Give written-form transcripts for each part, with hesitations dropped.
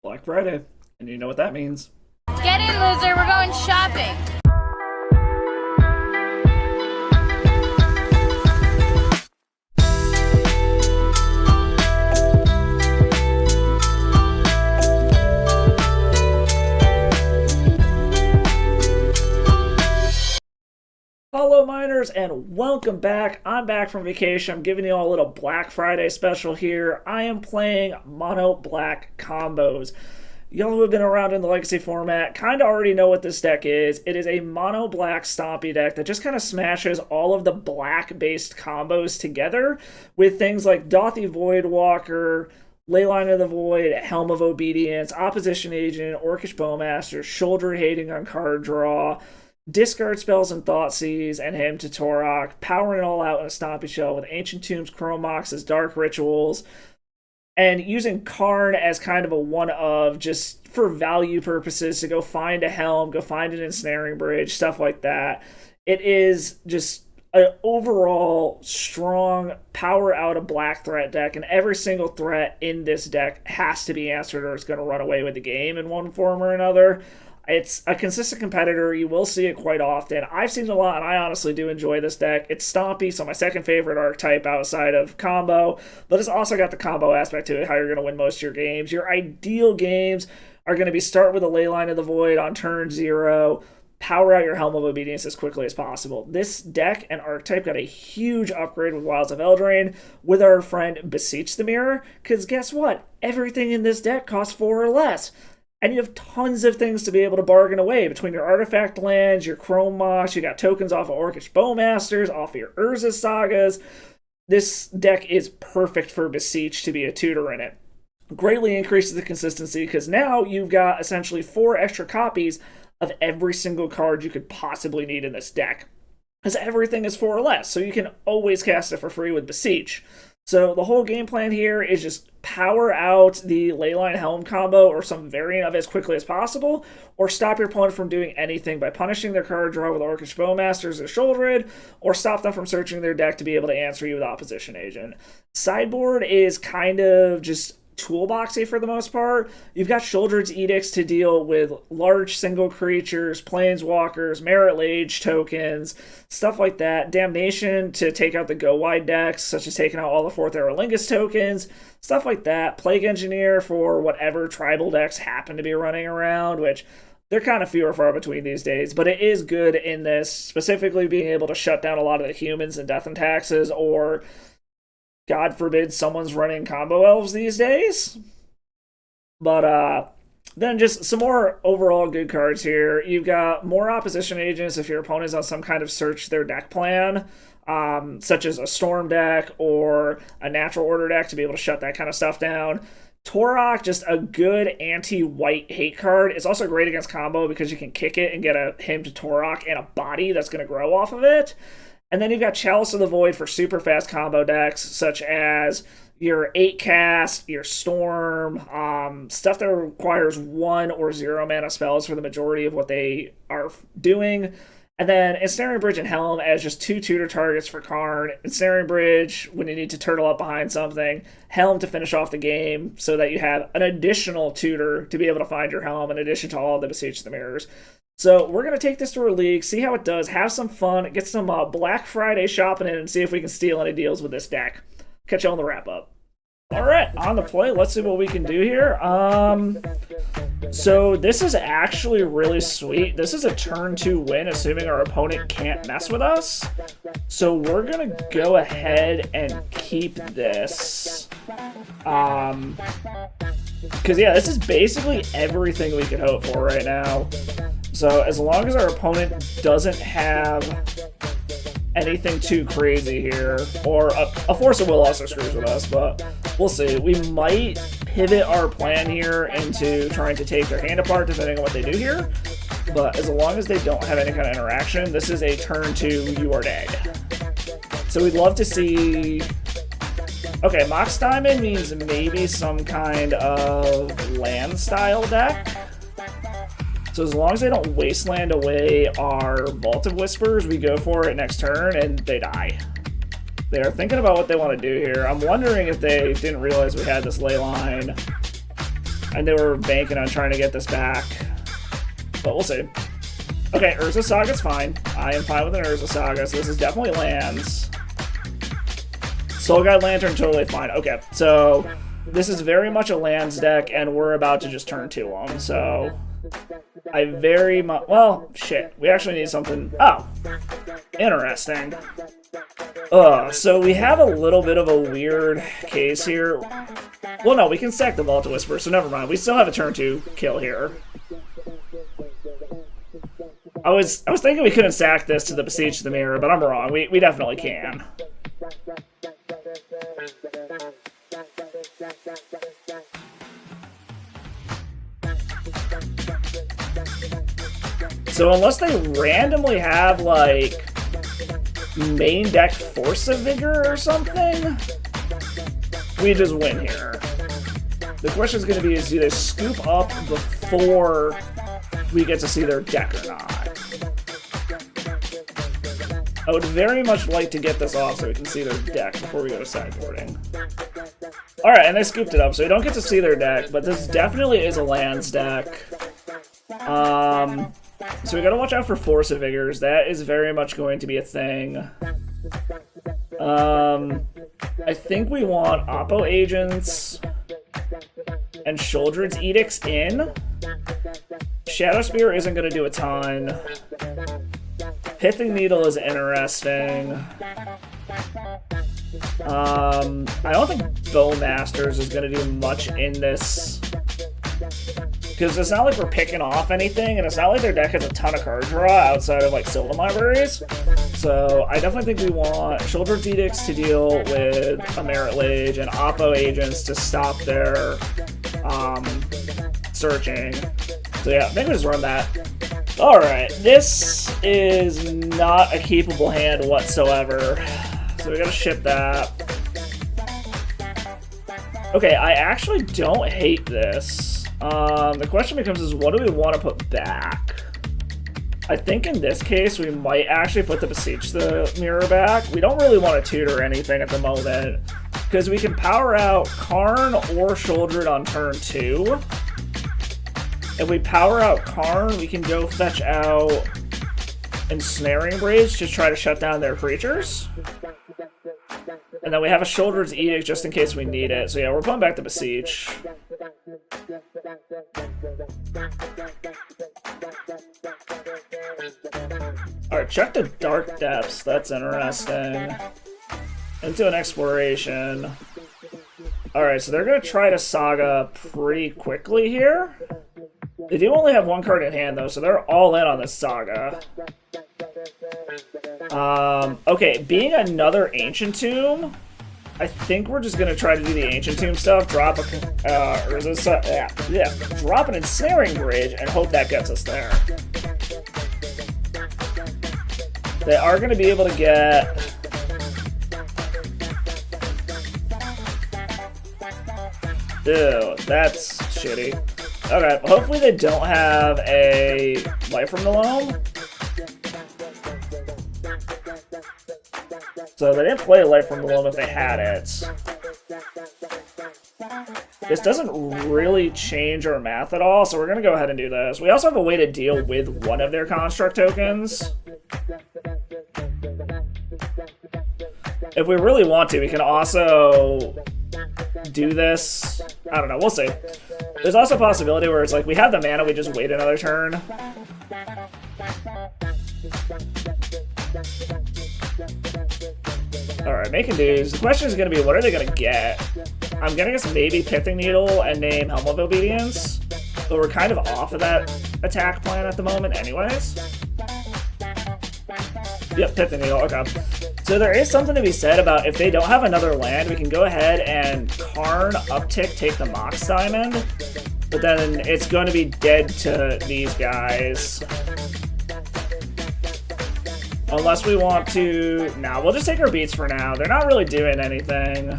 Black Friday, and you know what that means. Get in, loser. We're going shopping. Hello, miners, and welcome back. I'm back from vacation. I'm giving you all a little Black Friday special here. I am playing mono black combos. Y'all who have been around in the Legacy format kind of already know what this deck is. It is a mono black stompy deck that just kind of smashes all of the black based combos together with things like Dothy Voidwalker, Leyline of the Void, Helm of Obedience, Opposition Agent, Orcish Bowmaster, Shoulder Hating on card draw, discard spells and Thoughtseize, and Hymn to Torok, powering it all out in a Stompy Shell with Ancient Tombs, Chrome Mox as Dark Rituals, and using Karn as kind of a one-of, just for value purposes, to go find a Helm, go find an Ensnaring Bridge, stuff like that. It is just an overall strong power out of black threat deck, and every single threat in this deck has to be answered or it's going to run away with the game in one form or another. It's a consistent competitor. You will see it quite often. I've seen it a lot, and I honestly do enjoy this deck. It's stompy, so my second favorite archetype outside of combo, but it's also got the combo aspect to it, how you're going to win most of your games. Your ideal games are going to be start with a Leyline of the Void on turn 0, power out your Helm of Obedience as quickly as possible. This deck and archetype got a huge upgrade with Wilds of Eldraine with our friend Beseech the Mirror, because guess what? Everything in this deck costs 4 or less. And you have tons of things to be able to bargain away between your artifact lands, your Chrome Mox, you got tokens off of Orcish Bowmasters, off of your Urza Sagas. This deck is perfect for Beseech to be a tutor in it. Greatly increases the consistency because now you've got essentially 4 extra copies of every single card you could possibly need in this deck. Because everything is 4 or less, so you can always cast it for free with Beseech. So the whole game plan here is just power out the Leyline Helm combo or some variant of it as quickly as possible, or stop your opponent from doing anything by punishing their card draw with Orcish Bowmasters or Shouldered, or stop them from searching their deck to be able to answer you with Opposition Agent. Sideboard is kind of just toolboxy for the most part. You've got Shouldered's Edicts to deal with large single creatures, planeswalkers, Merit Lage tokens, stuff like that. Damnation to take out the go wide decks, such as taking out all the 4th Aerolingus tokens, stuff like that. Plague Engineer for whatever tribal decks happen to be running around, which they're kind of few or far between these days, but it is good in this, specifically being able to shut down a lot of the humans and Death and Taxes, or God forbid someone's running combo elves these days. But then just some more overall good cards here. You've got more opposition agents if your opponent's on some kind of search their deck plan, such as a storm deck or a natural order deck to be able to shut that kind of stuff down. Torok, just a good anti-white hate card. It's also great against combo because you can kick it and get a Hymn to Torok and a body that's going to grow off of it. And then you've got Chalice of the Void for super fast combo decks, such as your 8 cast, your Storm, stuff that requires 1 or 0 mana spells for the majority of what they are doing. And then Ensnaring Bridge and Helm as just 2 tutor targets for Karn. Ensnaring Bridge when you need to turtle up behind something. Helm to finish off the game so that you have an additional tutor to be able to find your Helm in addition to all the Beseech the Mirrors. So we're going to take this to our league, see how it does, have some fun, get some Black Friday shopping in, and see if we can steal any deals with this deck. Catch you on the wrap-up. All right, on the play, let's see what we can do here. So this is actually really sweet. This is a turn 2 win, assuming our opponent can't mess with us. So we're going to go ahead and keep this. Because, yeah, this is basically everything we could hope for right now. So as long as our opponent doesn't have anything too crazy here, or a Force of Will also screws with us, but we'll see. We might pivot our plan here into trying to take their hand apart depending on what they do here, but as long as they don't have any kind of interaction, this is a turn 2, you are dead. So we'd love to see... Okay, Mox Diamond means maybe some kind of land style deck. So as long as they don't wasteland away our Vault of Whispers, we go for it next turn and they die. They are thinking about what they want to do here. I'm wondering if they didn't realize we had this ley line And they were banking on trying to get this back. But we'll see. Okay, Urza Saga's fine. I am fine with an Urza Saga, so this is definitely lands. Soul Guide Lantern, totally fine. Okay, so this is very much a lands deck, and we're about to just turn 2 them, so I very much... Well, shit. We actually need something... Oh. Interesting. So we have a little bit of a weird case here. Well, no, we can stack the Vault Whisper, so never mind. We still have a turn 2 kill here. I was thinking we couldn't stack this to the Beseech the Mirror, but I'm wrong. We definitely can. So unless they randomly have, like, main deck Force of Vigor or something, we just win here. The question is going to be, do they scoop up before we get to see their deck or not? I would very much like to get this off so we can see their deck before we go to sideboarding. Alright, and they scooped it up, so we don't get to see their deck, but this definitely is a lands deck. So we gotta watch out for Force of Vigors. That is very much going to be a thing. I think we want Oppo Agents and Shouldred's Edicts in. Shadow Spear isn't gonna do a ton. Pithing Needle is interesting. I don't think Bowmasters is going to do much in this. Because it's not like we're picking off anything, and it's not like their deck has a ton of card draw outside of, like, Sylvan Libraries. So I definitely think we want Shouldred's Edicts to deal with a Merit Lage and Oppo Agents to stop their searching. So yeah, maybe just run that. Alright, this is not a capable hand whatsoever. So we gotta ship that. Okay, I actually don't hate this. The question becomes is, what do we want to put back? I think in this case we might actually put the Beseech the Mirror back. We don't really want to tutor anything at the moment, because we can power out Karn or Shouldred on turn 2. If we power out Karn, we can go fetch out Ensnaring Bridge to try to shut down their creatures. And then we have a Shouldred's Edict just in case we need it. So yeah, we're putting back the Beseech. Alright, check the Dark Depths. That's interesting. Into an Exploration. Alright, so they're going to try to Saga pretty quickly here. They do only have one card in hand, though, so they're all in on this Saga. Okay, being another Ancient Tomb, I think we're just going to try to do the Ancient Tomb stuff, drop drop an Ensnaring Bridge, and hope that gets us there. They are going to be able to get... Ew, that's shitty. Okay, well, hopefully they don't have a Life from the Loam. So they didn't play Life from the Loam if they had it. This doesn't really change our math at all, so we're going to go ahead and do this. We also have a way to deal with one of their Construct tokens. If we really want to, we can also do this. I don't know, we'll see. There's also a possibility where it's like we have the mana, we just wait another turn. Alright, making dues. The question is going to be, what are they going to get? I'm going to guess maybe Pithing Needle and name Helm of Obedience, but we're kind of off of that attack plan at the moment anyways. Yep, Pithing Needle, okay. So there is something to be said about if they don't have another land, we can go ahead and Karn uptick, take the Mox Diamond, but then it's going to be dead to these guys. Unless we want to... Nah, we'll just take our beats for now. They're not really doing anything.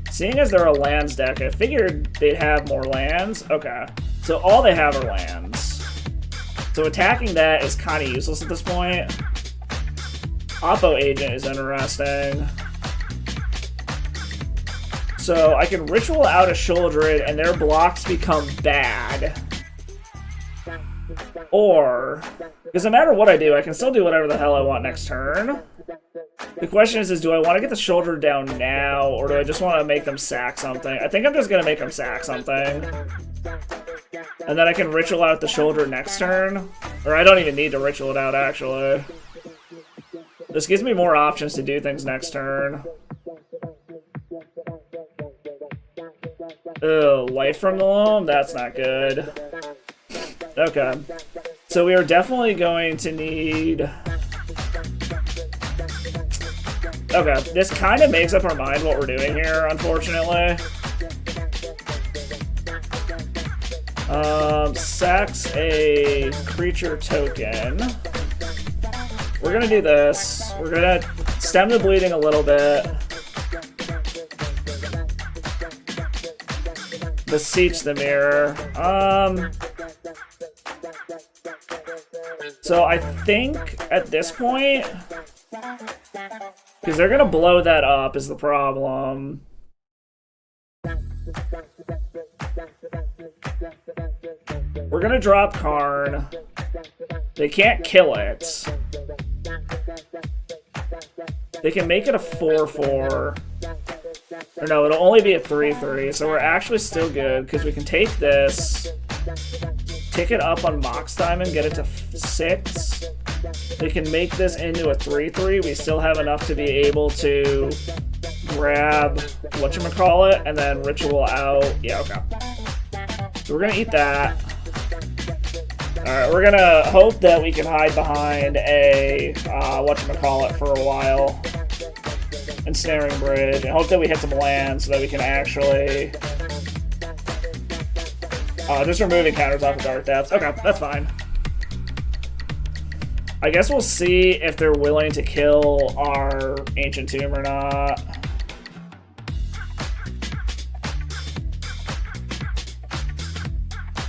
Seeing as they're a lands deck, I figured they'd have more lands. Okay, so all they have are lands. So attacking that is kind of useless at this point. Oppo Agent is interesting. So I can ritual out a Children and their blocks become bad. Or, because no matter what I do, I can still do whatever the hell I want next turn. The question is do I want to get the shoulder down now, or do I just want to make them sack something? I think I'm just going to make them sack something. And then I can ritual out the shoulder next turn. Or I don't even need to ritual it out, actually. This gives me more options to do things next turn. Ugh, Light from the Loam? That's not good. Okay. So we are definitely going to need... Okay, this kind of makes up our mind what we're doing here, unfortunately. Sacks a creature token. We're gonna do this. We're gonna stem the bleeding a little bit. Beseech the Mirror. So I think at this point, because they're gonna blow that up is the problem. We're gonna drop Karn. They can't kill it. They can make it a 4-4. Or no, it'll only be a 3-3, so we're actually still good, because we can take this, tick it up on Mox Diamond, get it to 6. They can make this into a 3-3. We still have enough to be able to grab whatchamacallit and then ritual out. Yeah, okay. So we're gonna eat that. Alright, we're gonna hope that we can hide behind a whatchamacallit for a while. Ensnaring Bridge, and hope that we hit some land so that we can actually just removing counters off of Dark Depths. Okay, that's fine. I guess we'll see if they're willing to kill our Ancient Tomb or not.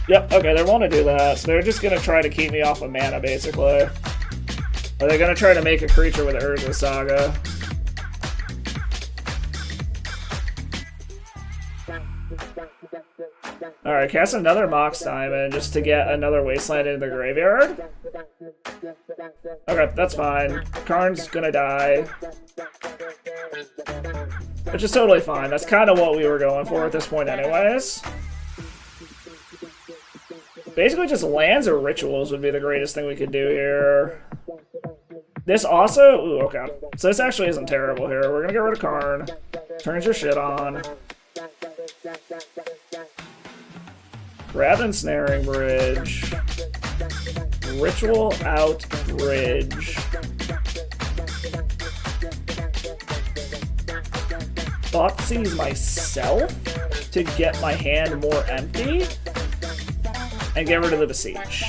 Yep, okay, they're willing to do that. So they're just going to try to keep me off of mana, basically. Or they're going to try to make a creature with Urza Saga. Alright, cast another Mox Diamond just to get another Wasteland into the graveyard. Okay, that's fine. Karn's gonna die. Which is totally fine. That's kind of what we were going for at this point anyways. Basically just lands or rituals would be the greatest thing we could do here. This also... Ooh, okay. So this actually isn't terrible here. We're gonna get rid of Karn. Turns your shit on. Grab Ensnaring Bridge. Ritual out Bridge. Thoughtseize myself to get my hand more empty. And get rid of the Beseech.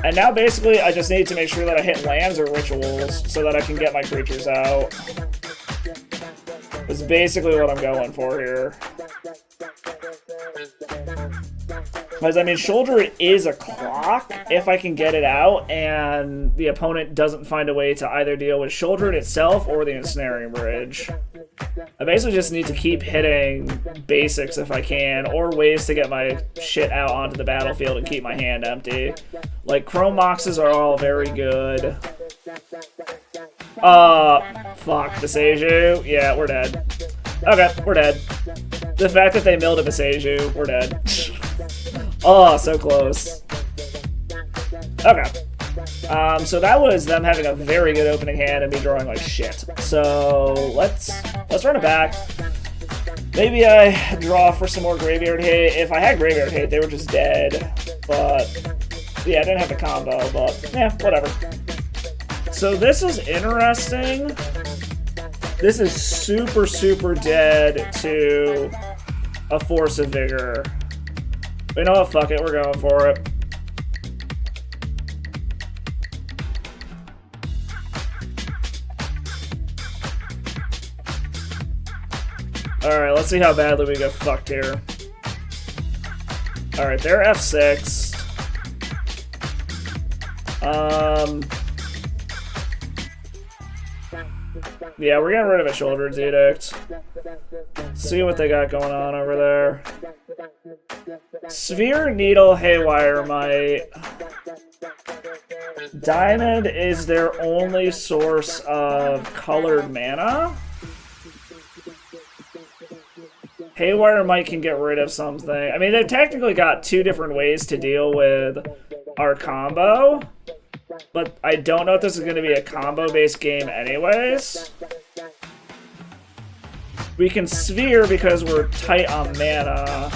And now basically I just need to make sure that I hit lands or rituals so that I can get my creatures out. That's basically what I'm going for here. Because, I mean, Shoulder is a clock if I can get it out and the opponent doesn't find a way to either deal with Shoulder itself or the Ensnaring Bridge. I basically just need to keep hitting basics if I can, or ways to get my shit out onto the battlefield and keep my hand empty. Like, Chrome Moxes are all very good. Fuck, Beseiju. Yeah, we're dead. Okay, we're dead. The fact that they milled a Beseiju, we're dead. Oh, so close. Okay. So that was them having a very good opening hand and me drawing like shit. So let's run it back. Maybe I draw for some more Graveyard Hate. If I had Graveyard Hate, they were just dead. But yeah, I didn't have the combo, but yeah, whatever. So this is interesting. This is super, super dead to a Force of Vigor. But you know what? Fuck it. We're going for it. Alright, let's see how badly we get fucked here. Alright, they're F6. Yeah, we're getting rid of a Children's Edict. See what they got going on over there. Sphere, Needle, Haywire, Might. Diamond is their only source of colored mana. Haywire Might can get rid of something. I mean, they've technically got two different ways to deal with our combo. But I don't know if this is going to be a combo-based game anyways. We can Sphere because we're tight on mana.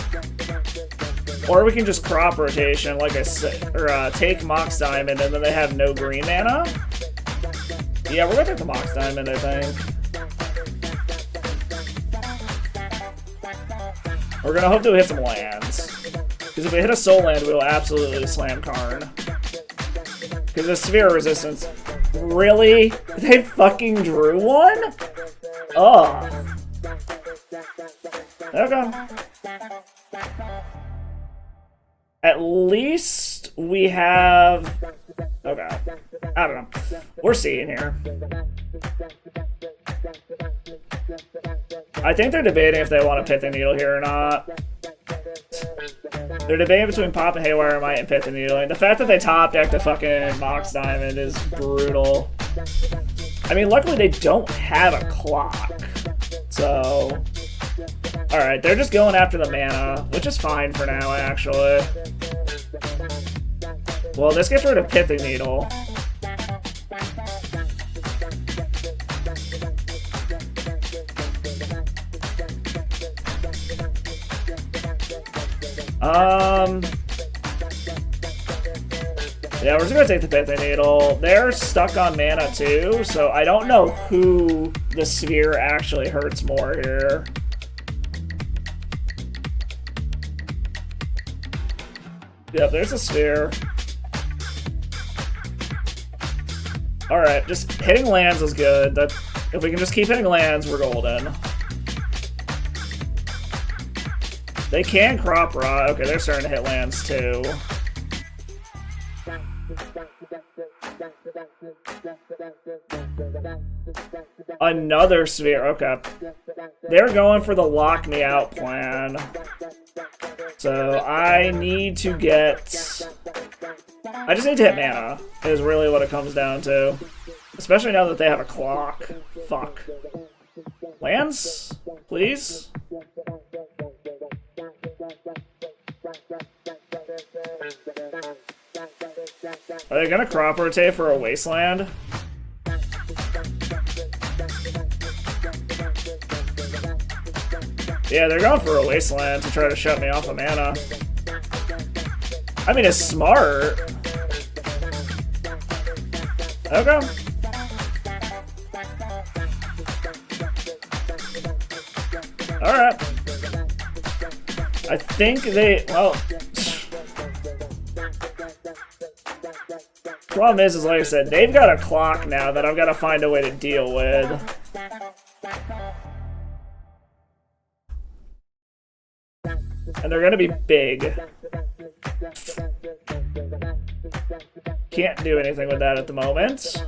Or we can just crop rotation, like I said, or take Mox Diamond, and then they have no green mana. Yeah, we're going to take the Mox Diamond, I think. We're going to hope to hit some lands. Because if we hit a soul land, we'll absolutely slam Karn. Because the Sphere Resistance... Really? They fucking drew one? Ugh. Okay. At least we have... Okay. I don't know. We're seeing here. I think they're debating if they want to Pithing Needle here or not. They're debating between Pop and Haywire Might and Pithing Needle. And the fact that they top deck the fucking Mox Diamond is brutal. I mean, luckily they don't have a clock. So... Alright, they're just going after the mana, which is fine for now, actually. Well, this gets rid of Pithing Needle. Yeah, we're just gonna take the Pithing Needle. They're stuck on mana too, so I don't know who the Sphere actually hurts more here. Yep, there's a Sphere. Alright, just hitting lands is good. If we can just keep hitting lands, we're golden. They can crop rot. Okay, they're starting to hit lands too. Another Sphere. Okay. They're going for the lock me out plan. So I need to get... I just need to hit mana, is really what it comes down to. Especially now that they have a clock. Fuck. Lands? Please? Are they gonna crop rotate for a wasteland? Yeah, they're going for a wasteland to try to shut me off of mana. I mean, it's smart. Okay. Alright. I think they... Well... Problem is, like I said, they've got a clock now that I've got to find a way to deal with. And they're going to be big. Can't do anything with that at the moment.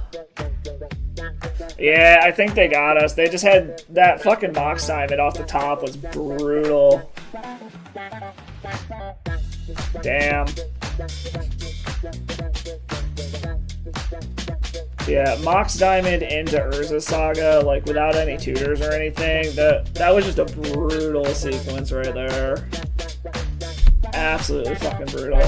Yeah, I think they got us. They just had that fucking Mox Diamond off the top was brutal. Damn. Yeah, Mox Diamond into Urza Saga, like without any tutors or anything. That was just a brutal sequence right there. Absolutely fucking brutal.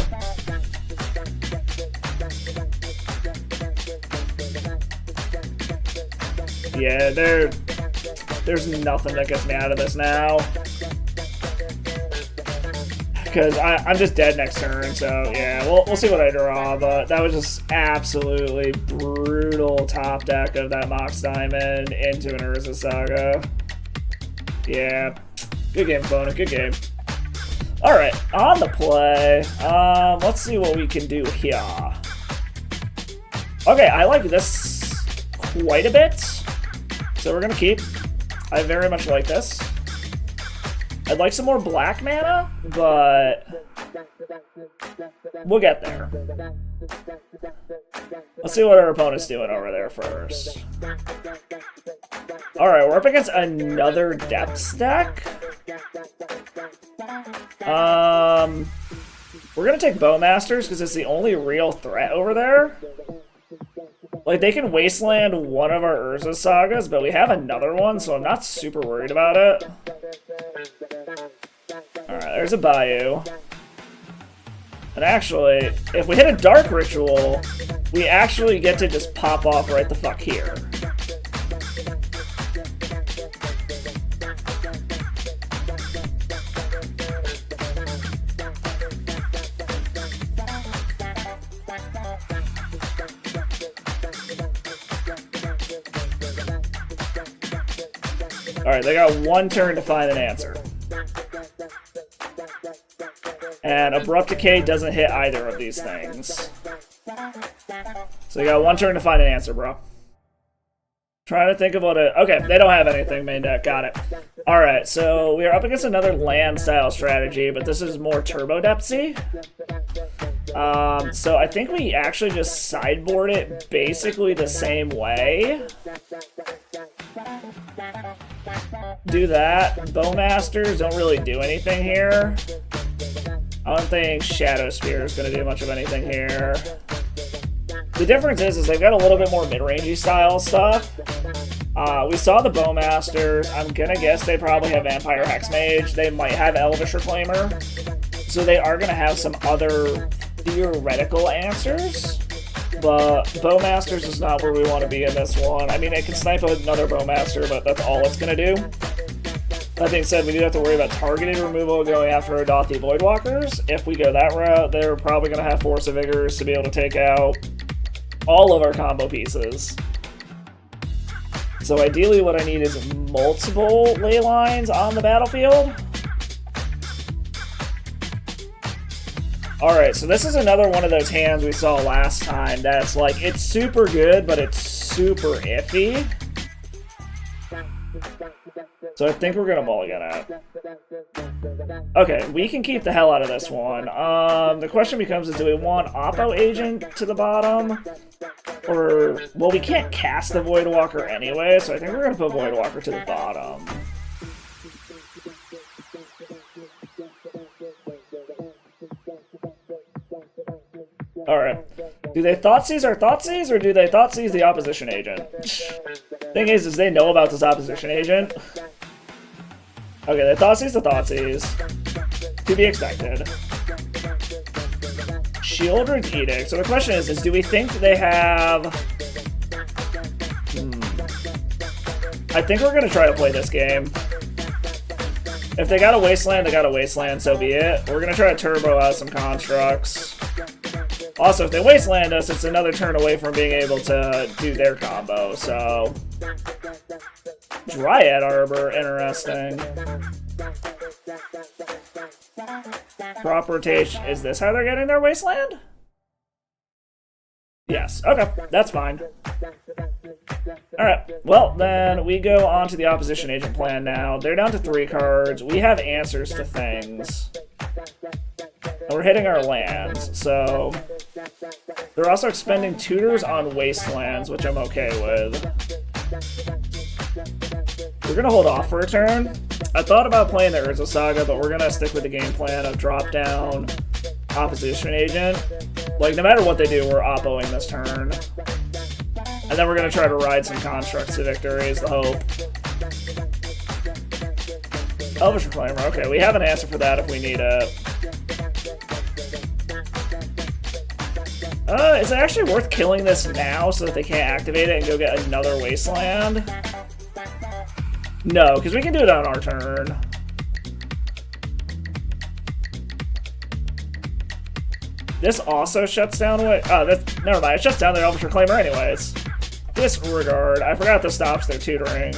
Yeah, there's nothing that gets me out of this now. Because I'm just dead next turn, so yeah, we'll see what I draw, but that was just absolutely brutal top deck of that Mox Diamond into an Urza Saga. Yeah, good game, opponent, good game. Alright, on the play, let's see what we can do here. Okay, I like this quite a bit, so we're gonna keep. I very much like this. I'd like some more black mana, but we'll get there. Let's see what our opponent's doing over there first. Alright, we're up against another depths deck. We're gonna take Bowmasters because it's the only real threat over there. Like, they can wasteland one of our Urza Sagas, but we have another one, so I'm not super worried about it. Alright, there's a Bayou. And actually, if we hit a Dark Ritual, we actually get to just pop off right the fuck here. Alright, they got one turn to find an answer. And Abrupt Decay doesn't hit either of these things. So you got one turn to find an answer, bro. Trying to think about it. Okay, they don't have anything, main deck. Got it. Alright, so we are up against another land-style strategy, but this is more Turbo Depthsy. So I think we actually just sideboard it basically the same way. Do that. Bowmasters don't really do anything here. I don't think Shadow Spear is going to do much of anything here. The difference is they've got a little bit more mid-rangey style stuff. We saw the Bowmasters. I'm going to guess they probably have Vampire Hexmage. They might have Elvish Reclaimer. So they are going to have some other theoretical answers. But Bowmasters is not where we want to be in this one. I mean, it can snipe another Bowmaster, but that's all it's going to do. That being said, we do have to worry about targeted removal going after Adathi Voidwalkers. If we go that route, they're probably going to have Force of Vigors to be able to take out all of our combo pieces. So ideally what I need is multiple ley lines on the battlefield. Alright, so this is another one of those hands we saw last time that's like, it's super good, but it's super iffy. So I think we're gonna mulligan it. Okay, we can keep the hell out of this one. The question becomes is, do we want Oppo Agent to the bottom? Or, well, we can't cast the Voidwalker anyway, so I think we're gonna put Voidwalker to the bottom. Alright. Do they Thoughtseize our Thoughtseize, or do they Thoughtseize the opposition agent? Thing is they know about this opposition agent. Okay, they Thoughtseize the Thoughtseize. To be expected. Shieldred's Edict. So the question is do we think they have... I think we're gonna try to play this game. If they got a Wasteland, they got a Wasteland, so be it. We're gonna try to turbo out some constructs. Also, if they Wasteland us, it's another turn away from being able to do their combo, so... Dryad Arbor, interesting. Crop rotation, is this how they're getting their Wasteland? Yes, okay, that's fine. Alright, well, then we go on to the opposition agent plan now. They're down to 3 cards. We have answers to things. And we're hitting our lands, so... They're also expending tutors on Wastelands, which I'm okay with. We're gonna hold off for a turn. I thought about playing the Urza Saga, but we're gonna stick with the game plan of drop down opposition agent. Like, no matter what they do, we're oppoing this turn. And then we're gonna try to ride some constructs to victory is the hope. Elvish Reclaimer, okay, we have an answer for that if we need it. Is it actually worth killing this now so that they can't activate it and go get another Wasteland? No, because we can do it on our turn. This also shuts down away. Oh, never mind. It shuts down their Elvish Reclaimer anyways. Disregard. I forgot this stops their tutoring.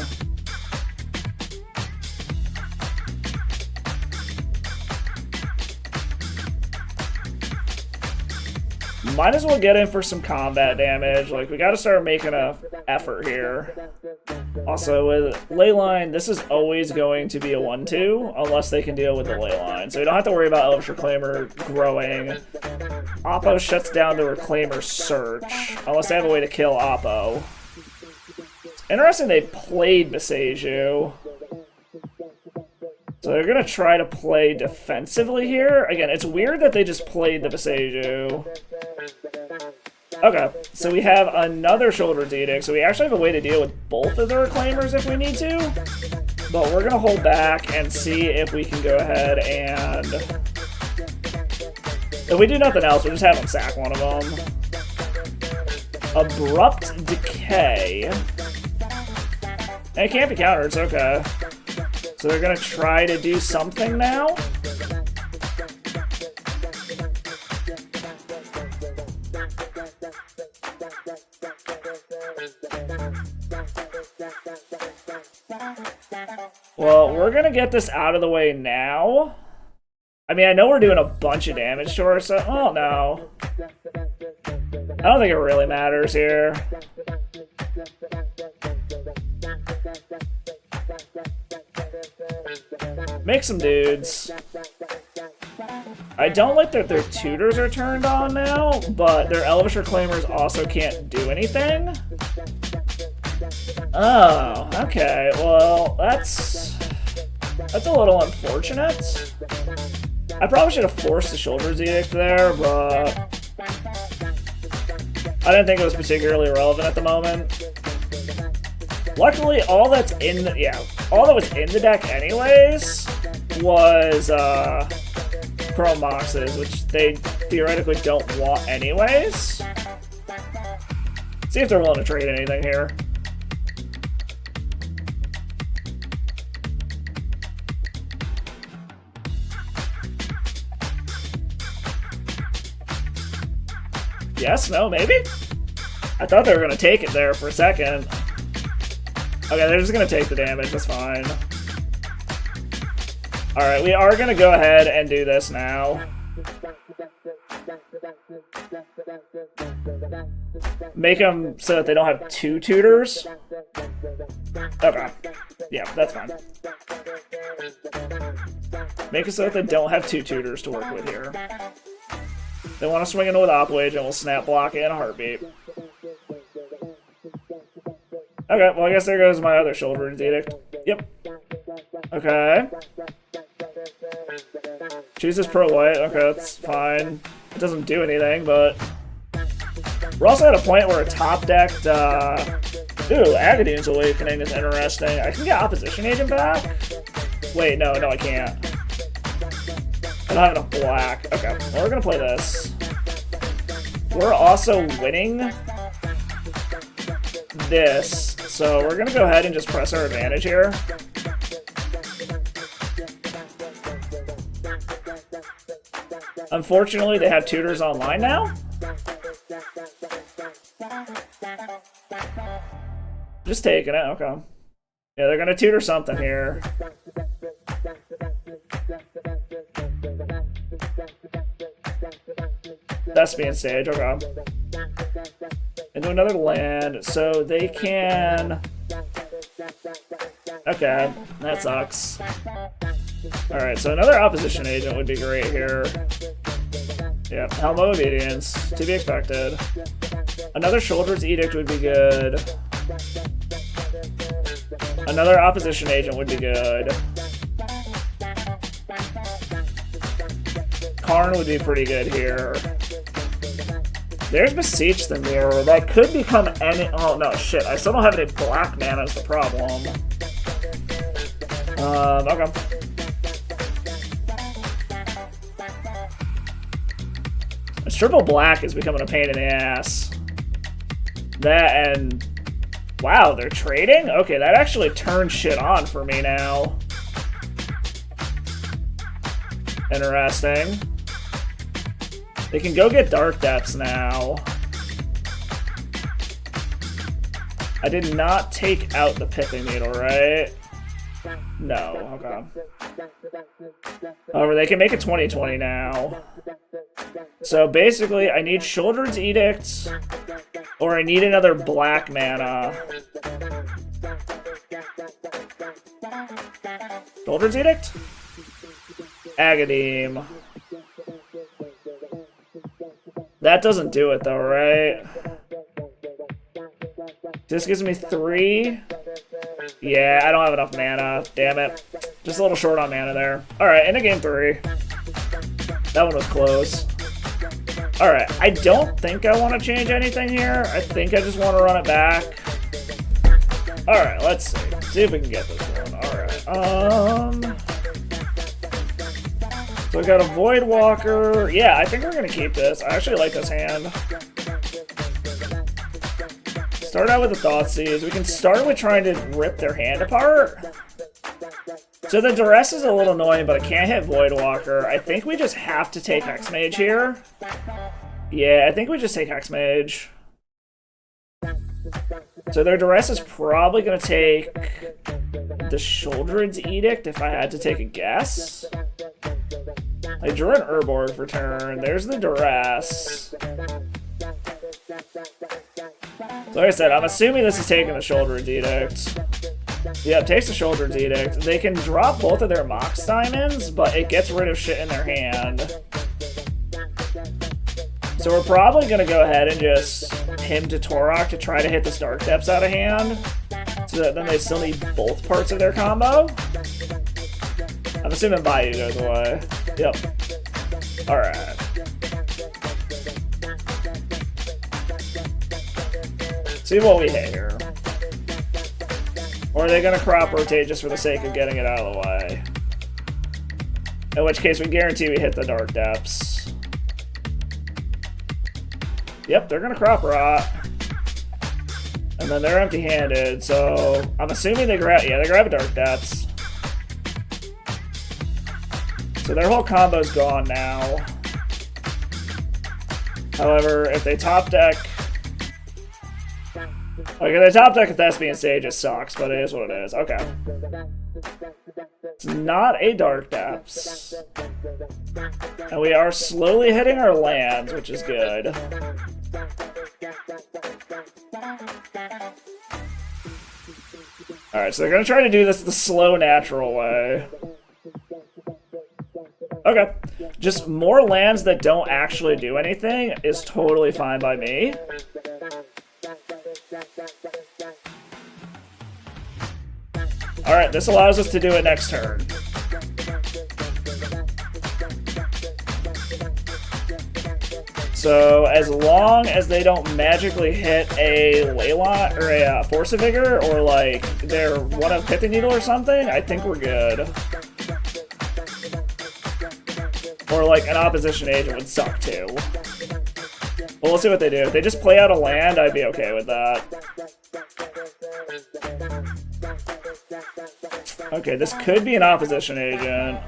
Might as well get in for some combat damage. Like, we gotta start making an effort here. Also, with Leyline, this is always going to be a 1-2, unless they can deal with the Leyline. So we don't have to worry about Elvish Reclaimer growing. Oppo shuts down the Reclaimer search, unless they have a way to kill Oppo. Interesting they played Beseiju. So they're going to try to play defensively here. Again, it's weird that they just played the Beseiju. Okay, so we have another Shoulder's Edict, so we actually have a way to deal with both of the Reclaimers if we need to. But we're going to hold back and see if we can go ahead and... If we do nothing else, we'll just have them sack one of them. Abrupt Decay. And it can't be countered, it's okay. So they're going to try to do something now. Well, we're going to get this out of the way now. I mean, I know we're doing a bunch of damage to ourselves. Oh, no. I don't think it really matters here. Make some dudes. I don't like that their tutors are turned on now, but their Elvish Reclaimers also can't do anything. Oh, okay. Well, that's a little unfortunate. I probably should have forced the Shoulder's Edict there, but I didn't think it was particularly relevant at the moment. Luckily, all that was in the deck anyways was Chrome Moxes, which they theoretically don't want anyways. See if they're willing to trade anything here. Yes, no, maybe? I thought they were going to take it there for a second. Okay, they're just going to take the damage, that's fine. Alright, we are going to go ahead and do this now. Make them so that they don't have two tutors. Okay. Yeah, that's fine. Make it so that they don't have two tutors to work with here. They want to swing into with Opwage, and we'll snap block in a heartbeat. Okay, well I guess there goes my other Shoulder's Edict. Yep. Okay. Chooses Pro White. Okay, that's fine. It doesn't do anything, but... We're also at a point where a top-decked, Ooh, Agadeem's Awakening is interesting. I can get Opposition Agent back? Wait, no, I can't. I don't have enough black. Okay, well, we're gonna play this. We're also winning this, so we're gonna go ahead and just press our advantage here. Unfortunately, they have tutors online now. Just taking it, okay. Yeah, they're gonna tutor something here. Thespian Stage, okay. Into another land, so they can... Okay, that sucks. Alright, so another Opposition Agent would be great here. Yeah, Helm of Obedience, to be expected. Another Shoulder's Edict would be good. Another Opposition Agent would be good. Karn would be pretty good here. There's Beseech the Mirror. That could become any... Oh, no, shit. I still don't have any black mana is the problem. Okay. This triple black is becoming a pain in the ass. That and... Wow, they're trading? Okay, that actually turned shit on for me now. Interesting. They can go get Dark Depths now. I did not take out the Pithing Needle, right? No, okay. However, they can make it 20/20 now. So basically, I need Shoulder's Edict, or I need another black mana. Shoulder's Edict? Agadeem. That doesn't do it though, right? Because This gives me 3. Yeah, I don't have enough mana. Damn it. Just a little short on mana there. Alright, into game 3. That one was close. Alright, I don't think I want to change anything here. I think I just want to run it back. Alright, let's see. See if we can get this one. Alright, so we got a Void Walker. Yeah, I think we're going to keep this. I actually like this hand. Start out with the Thoughtseize. We can start with trying to rip their hand apart. So the Duress is a little annoying, but I can't hit Void Walker. I think we just have to take Hexmage here. Yeah, I think we just take Hexmage. So their Duress is probably going to take the Sheoldred's Edict if I had to take a guess. I drew an Urborg for turn. There's the Duress. Like I said, I'm assuming this is taking the Sheoldred's Edict. Yeah, it takes the Sheoldred's Edict. They can drop both of their Mox Diamonds, but it gets rid of shit in their hand. So we're probably going to go ahead and just him to Torok to try to hit this Dark Depths out of hand. So that then they still need both parts of their combo. I'm assuming Bayou goes away. Yep. Alright. See what we hit here. Or are they going to crop rotate just for the sake of getting it out of the way? In which case we guarantee we hit the Dark Depths. Yep, they're going to crop rot. And then they're empty-handed, so I'm assuming they grab, yeah, they grab a Dark Depths. So their whole combo's gone now. However, if they top deck, like if they top deck a Thespian Sage, it sucks, but it is what it is. Okay. It's not a Dark Depths. And we are slowly hitting our lands, which is good. Alright, so they're going to try to do this the slow, natural way. Okay. Just more lands that don't actually do anything is totally fine by me. Alright, this allows us to do it next turn. So, as long as they don't magically hit a Leyline, or a Force of Vigor, or like, they're one of Pithing Needle or something, I think we're good. Or like, an Opposition Agent would suck too. Well, we'll see what they do. If they just play out a land, I'd be okay with that. Okay, this could be an Opposition Agent.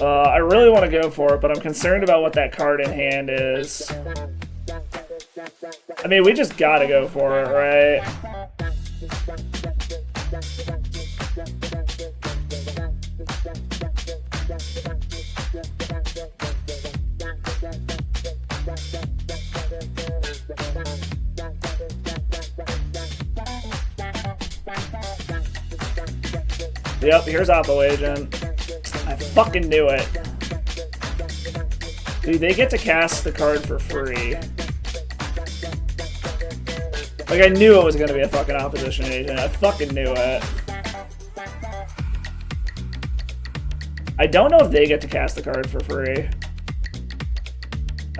I really want to go for it, but I'm concerned about what that card in hand is. I mean, we just gotta go for it, right? Yep, here's Oppo Agent. I fucking knew it. Dude, they get to cast the card for free. Like, I knew it was gonna be a fucking Opposition Agent. I fucking knew it. I don't know if they get to cast the card for free.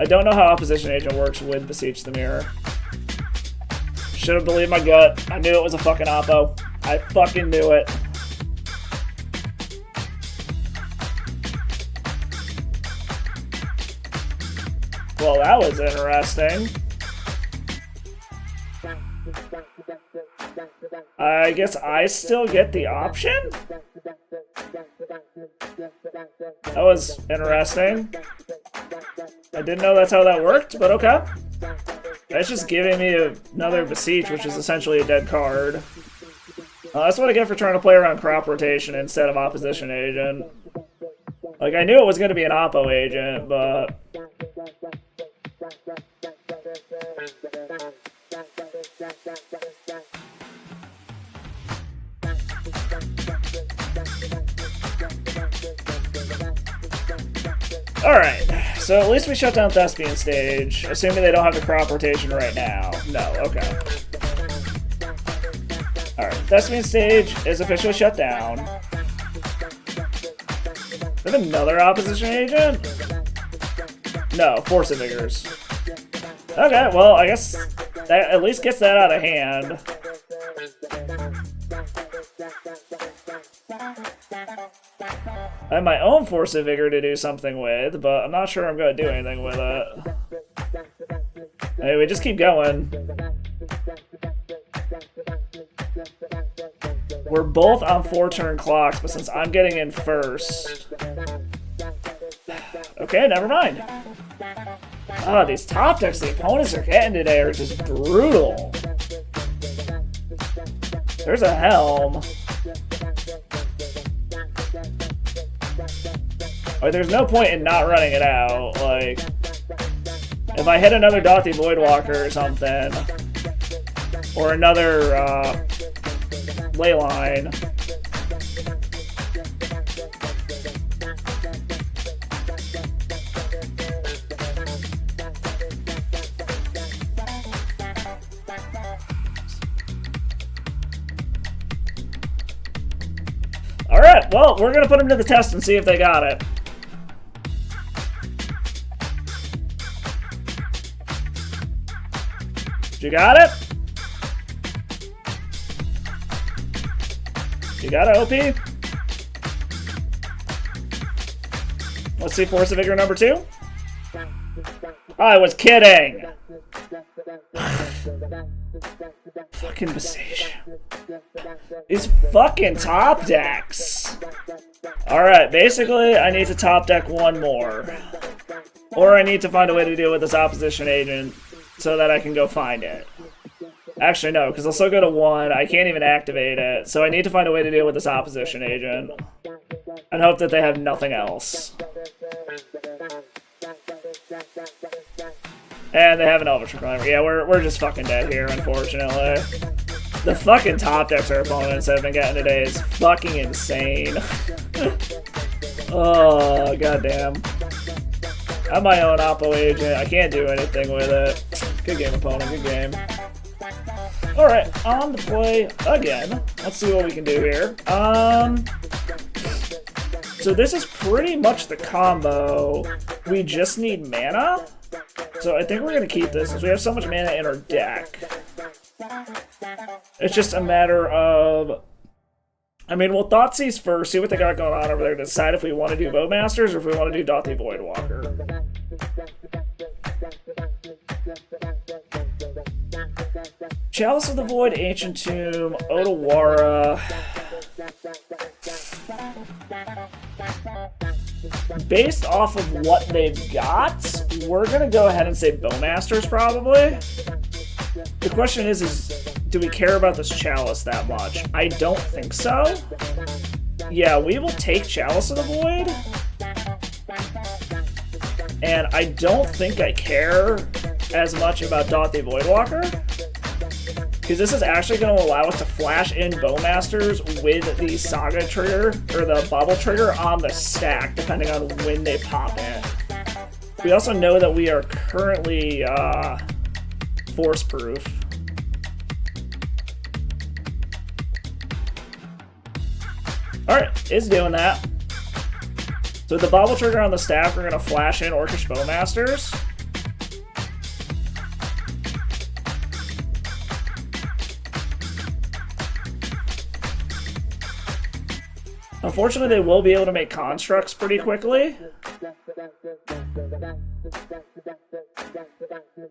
I don't know how Opposition Agent works with Beseech the Mirror. Should have believed my gut. I knew it was a fucking Oppo. I fucking knew it. Well, that was interesting. I guess I still get the option? That was interesting. I didn't know that's how that worked, but okay. That's just giving me another Beseech, which is essentially a dead card. That's what I get for trying to play around crop rotation instead of Opposition Agent. Like, I knew it was going to be an Oppo Agent, but... Alright, so at least we shut down Thespian Stage, assuming they don't have the crop rotation right now. No, okay. Alright, Thespian Stage is officially shut down. Do we have another opposition agent? No, Force of Vigors. Okay, well, I guess that at least gets that out of hand. I have my own Force of Vigor to do something with, but I'm not sure I'm going to do anything with it. Anyway, just keep going. We're both on 4-turn clocks, but since I'm getting in first... Okay, never mind. Ah, these top decks the opponents are getting today are just brutal. There's a Helm. Like, there's no point in not running it out. Like, if I hit another Dothy Voidwalker or something, or another Leyline. Alright, well, we're gonna put them to the test and see if they got it. You got it? You got it, OP? Let's see Force of Vigor number 2. I was kidding! Fucking Visage. These fucking top decks! Alright, basically, I need to top deck one more. Or I need to find a way to deal with this opposition agent so that I can go find it. Actually, no, because I'll still go to 1. I can't even activate it, so I need to find a way to deal with this opposition agent. And hope that they have nothing else. And they have an Eldritch Reclaimer. Yeah, we're just fucking dead here, unfortunately. The fucking top decks our opponents have been getting today is fucking insane. Oh, goddamn. I'm my own Oppo agent. I can't do anything with it. Good game, opponent. Good game. Alright, on the play again. Let's see what we can do here. So this is pretty much the combo. We just need mana. So I think we're going to keep this, since we have so much mana in our deck. It's just a matter of... I mean, we'll Thoughtseize first, see what they got going on over there, to decide if we want to do Bowmasters or if we want to do Dothy Voidwalker. Chalice of the Void, Ancient Tomb, Otawara. Based off of what they've got, we're gonna go ahead and say Bowmasters probably. The question is do we care about this Chalice that much? I don't think so. Yeah, we will take Chalice of the Void. And I don't think I care as much about Dothy Voidwalker. Because this is actually going to allow us to flash in Bowmasters with the Saga trigger, or the Bubble trigger, on the stack, depending on when they pop in. We also know that we are currently force-proof. Alright, it's doing that. So with the Bubble trigger on the stack, we're going to flash in Orcish Bowmasters. Unfortunately, they will be able to make constructs pretty quickly.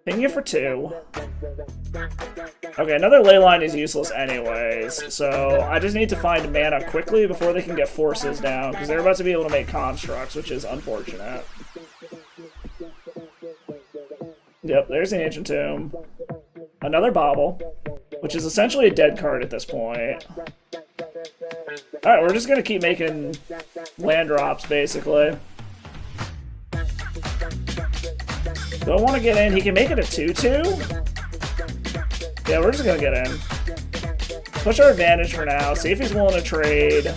Ping it for 2. Okay, another Leyline is useless anyways, so I just need to find mana quickly before they can get forces down, because they're about to be able to make constructs, which is unfortunate. Yep, there's the Ancient Tomb. Another Bauble, which is essentially a dead card at this point. Alright, we're just gonna keep making land drops, basically. Do I want to get in? He can make it a 2-2? Yeah, we're just gonna get in. Push our advantage for now, see if he's willing to trade.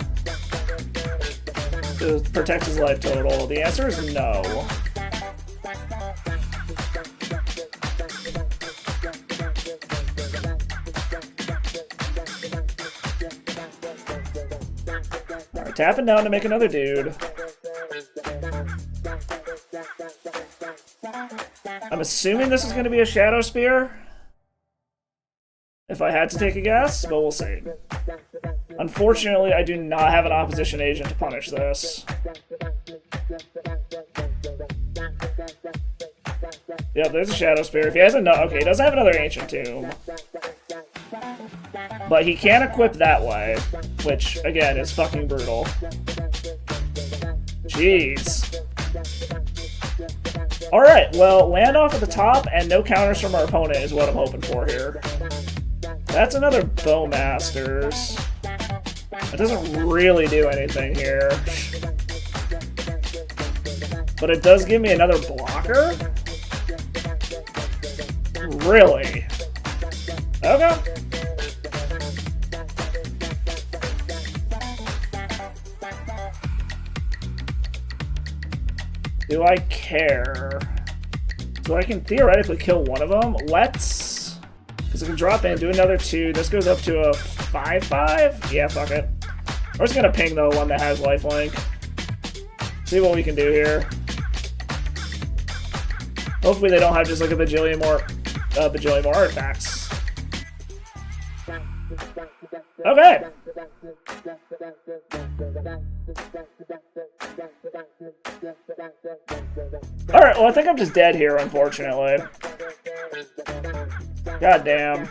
to protect his life total? The answer is no. Alright, tapping down to make another dude. I'm assuming this is going to be a Shadow Spear. If I had to take a guess, but we'll see. Unfortunately, I do not have an opposition agent to punish this. Yep, there's a Shadow Spear. If he has okay, he doesn't have another Ancient Tomb. But he can equip that way, which, again, is fucking brutal. Jeez. Alright, well, land off at the top and no counters from our opponent is what I'm hoping for here. That's another Bowmasters. It doesn't really do anything here. But it does give me another blocker? Really? Okay. Do I care? So I can theoretically kill one of them. Let's... Because I can drop in, do another 2. This goes up to a 5/5? Yeah, fuck it. We're just gonna ping the one that has lifelink. See what we can do here. Hopefully they don't have just like a bajillion more artifacts. Okay. Alright, well I think I'm just dead here, unfortunately. God damn.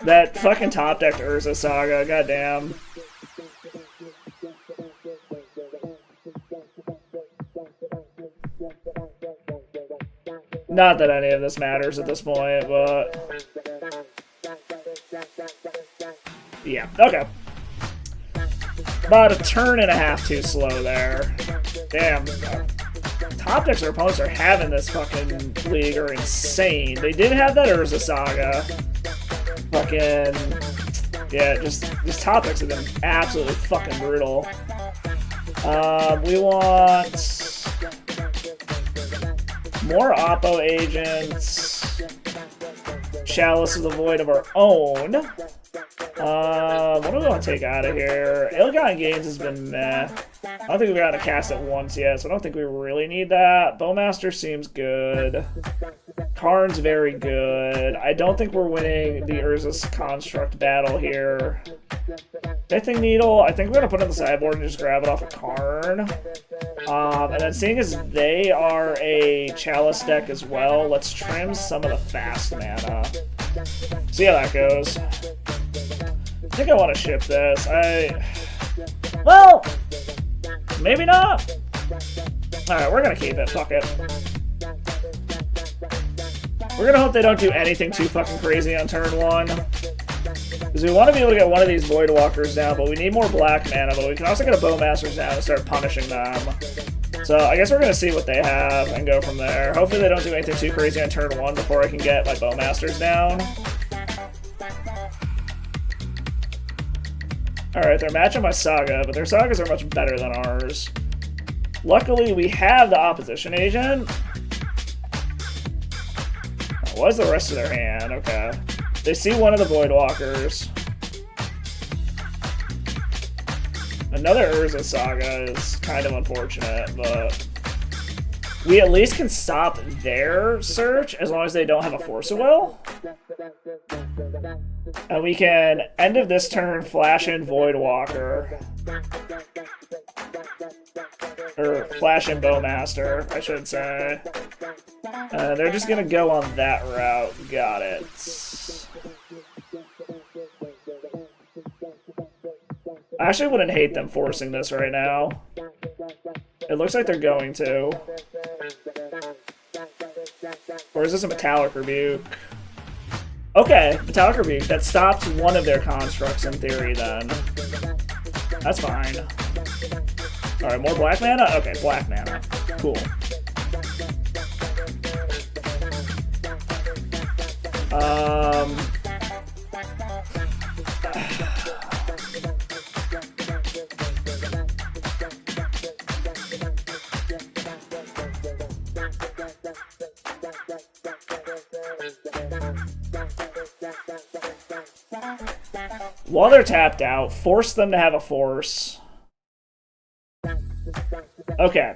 That fucking top decked Urza Saga, god damn. Not that any of this matters at this point, but... Yeah, okay. About a turn and a half too slow there. Damn. Top decks our opponents are having this fucking league are insane. They did have that Urza Saga. Fucking... Yeah, just top decks have been absolutely fucking brutal. We want... more Oppo agents. Chalice of the Void of our own. What do we want to take out of here? Illigon Gains has been meh. I don't think we've gotten a cast it once yet, so I don't think we really need that. Bowmaster seems good. Karn's very good. I don't think we're winning the Urza's Construct battle here. Pithing Needle, I think we're going to put it on the sideboard and just grab it off of Karn. And then seeing as they are a Chalice deck as well, let's trim some of the fast mana. See how that goes. I think I want to ship this. Well, maybe not. Alright, we're going to keep it. Fuck it. We're going to hope they don't do anything too fucking crazy on turn 1. Because we want to be able to get one of these Voidwalkers down, but we need more black mana, but we can also get a Bowmasters down and start punishing them. So I guess we're going to see what they have and go from there. Hopefully they don't do anything too crazy on turn 1 before I can get my Bowmasters down. Alright, they're matching my Saga, but their Sagas are much better than ours. Luckily, we have the opposition agent. What is the rest of their hand? Okay. They see one of the Voidwalkers. Another Urza Saga is kind of unfortunate, but we at least can stop their search as long as they don't have a Force of Will. And we can, end of this turn, flash in Voidwalker. Or flash in Bowmaster, I should say. They're just gonna go on that route. Got it. I actually wouldn't hate them forcing this right now. It looks like they're going to. Or is this a Metallic Rebuke? Okay, Metallic Rebuke. That stops one of their constructs in theory then. That's fine. Alright, more black mana? Okay, black mana. Cool. While they're tapped out, force them to have a force. Okay.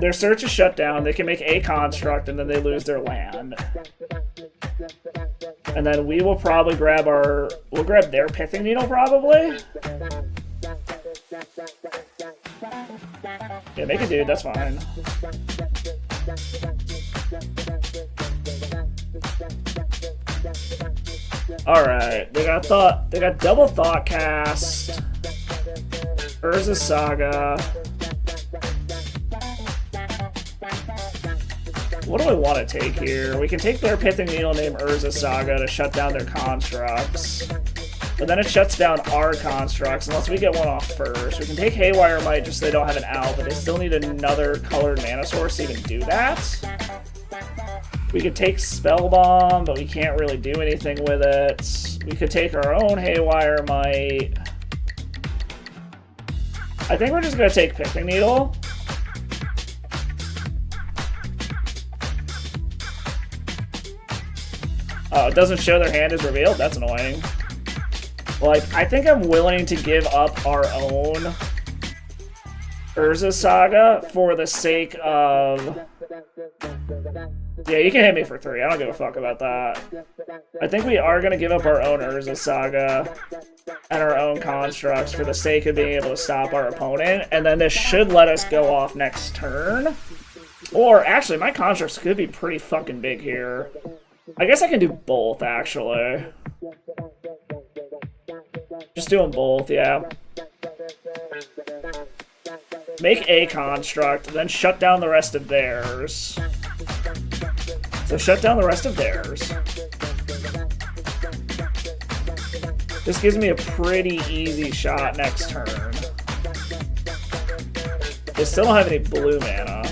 Their search is shut down. They can make a construct, and then they lose their land. And then we will probably grab our... We'll grab their pithing needle, probably? Yeah, make a dude. That's fine. Alright. They got double thought cast. Urza's Saga. What do I want to take here? We can take their pithing needle named Urza's Saga to shut down their constructs. But then it shuts down our constructs unless we get one off first. We can take Haywire Might just so they don't have an out, but they still need another colored mana source to even do that. We could take Spell Bomb, but we can't really do anything with it. We could take our own Haywire Might. I think we're just going to take Pithing Needle. Oh, it doesn't show their hand is revealed? That's annoying. Like, I think I'm willing to give up our own Urza's Saga for the sake of... Yeah, you can hit me for 3. I don't give a fuck about that. I think we are going to give up our own Urza's Saga and our own constructs for the sake of being able to stop our opponent, and then this should let us go off next turn. Or, actually, my constructs could be pretty fucking big here. I guess I can do both, actually. Just do them both, yeah. Make a construct, then shut down the rest of theirs. So shut down the rest of theirs. This gives me a pretty easy shot next turn. They still don't have any blue mana.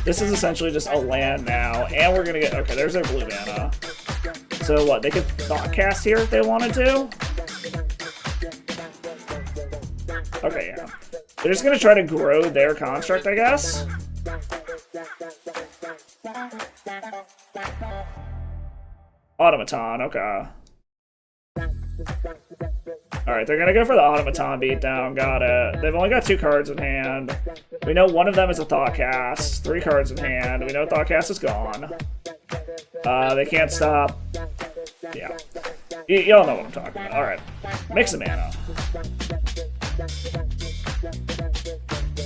This is essentially just a land now, and we're gonna get... Okay, there's their blue mana. So what, they could thought cast here if they wanted to? Okay, yeah. They're just gonna try to grow their construct, I guess? Automaton, okay. Alright, they're gonna go for the Automaton beatdown, got it. They've only got 2 cards in hand. We know one of them is a Thoughtcast. 3 cards in hand. We know Thoughtcast is gone. They can't stop. Yeah. Y'all know what I'm talking about. Alright. Make some mana.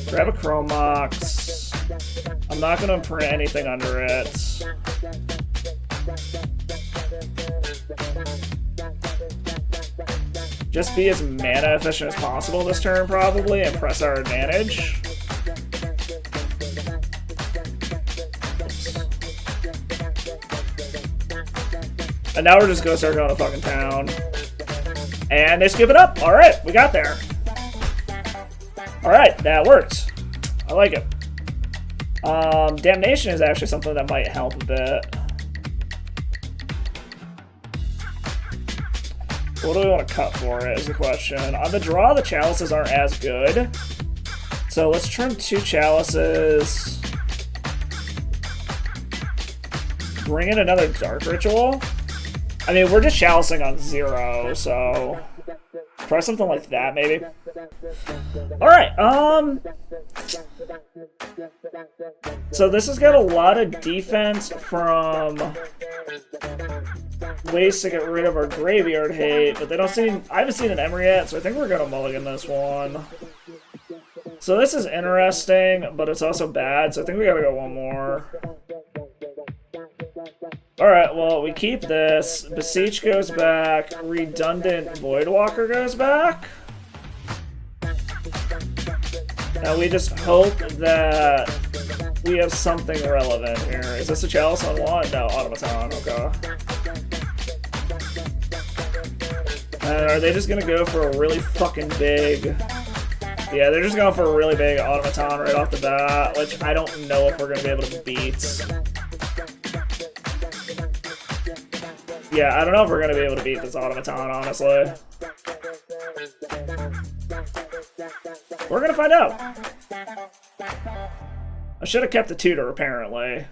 Grab a Chromox. I'm not gonna imprint anything under it. Just be as mana efficient as possible this turn, probably, and press our advantage. And now we're just gonna start going to fucking town. And they skip it up! Alright, we got there. Alright, that worked. I like it. Damnation is actually something that might help a bit. What do we want to cut for it is the question. On the draw, the chalices aren't as good. So let's trim 2 chalices. Bring in another Dark Ritual. I mean, we're just chalicing on 0, so... Try something like that, maybe. Alright, so this has got a lot of defense from ways to get rid of our graveyard hate, but they don't seem... I haven't seen an Emery yet, so I think we're gonna mulligan this one. So this is interesting, but it's also bad, so I think we gotta go one more. Alright, well, we keep this. Beseech goes back. Redundant Voidwalker goes back. Now we just hope that we have something relevant here. Is this a Chalice on 1? No, Automaton, okay. And are they just gonna go for a really fucking big... Yeah, they're just going for a really big Automaton right off the bat, which I don't know if we're gonna be able to beat. Yeah, I don't know if we're going to be able to beat this Automaton, honestly. We're going to find out. I should have kept the tutor, apparently.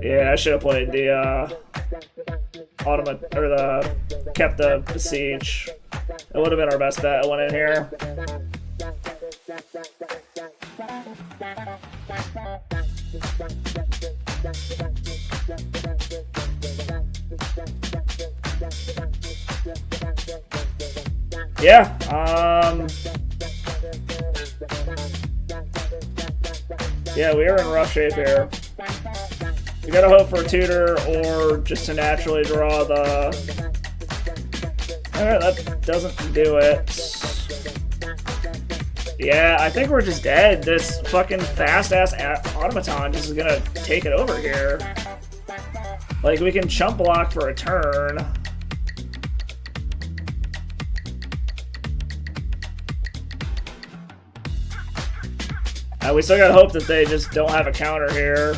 Yeah, I should have played the kept the besiege. It would have been our best bet. I went in here. Yeah, yeah, we are in rough shape here. We gotta hope for a tutor or just to naturally draw the... Alright, that doesn't do it. Yeah, I think we're just dead. This fucking fast-ass automaton just is gonna take it over here. Like, we can chump block for a turn. We still gotta hope that they just don't have a counter here.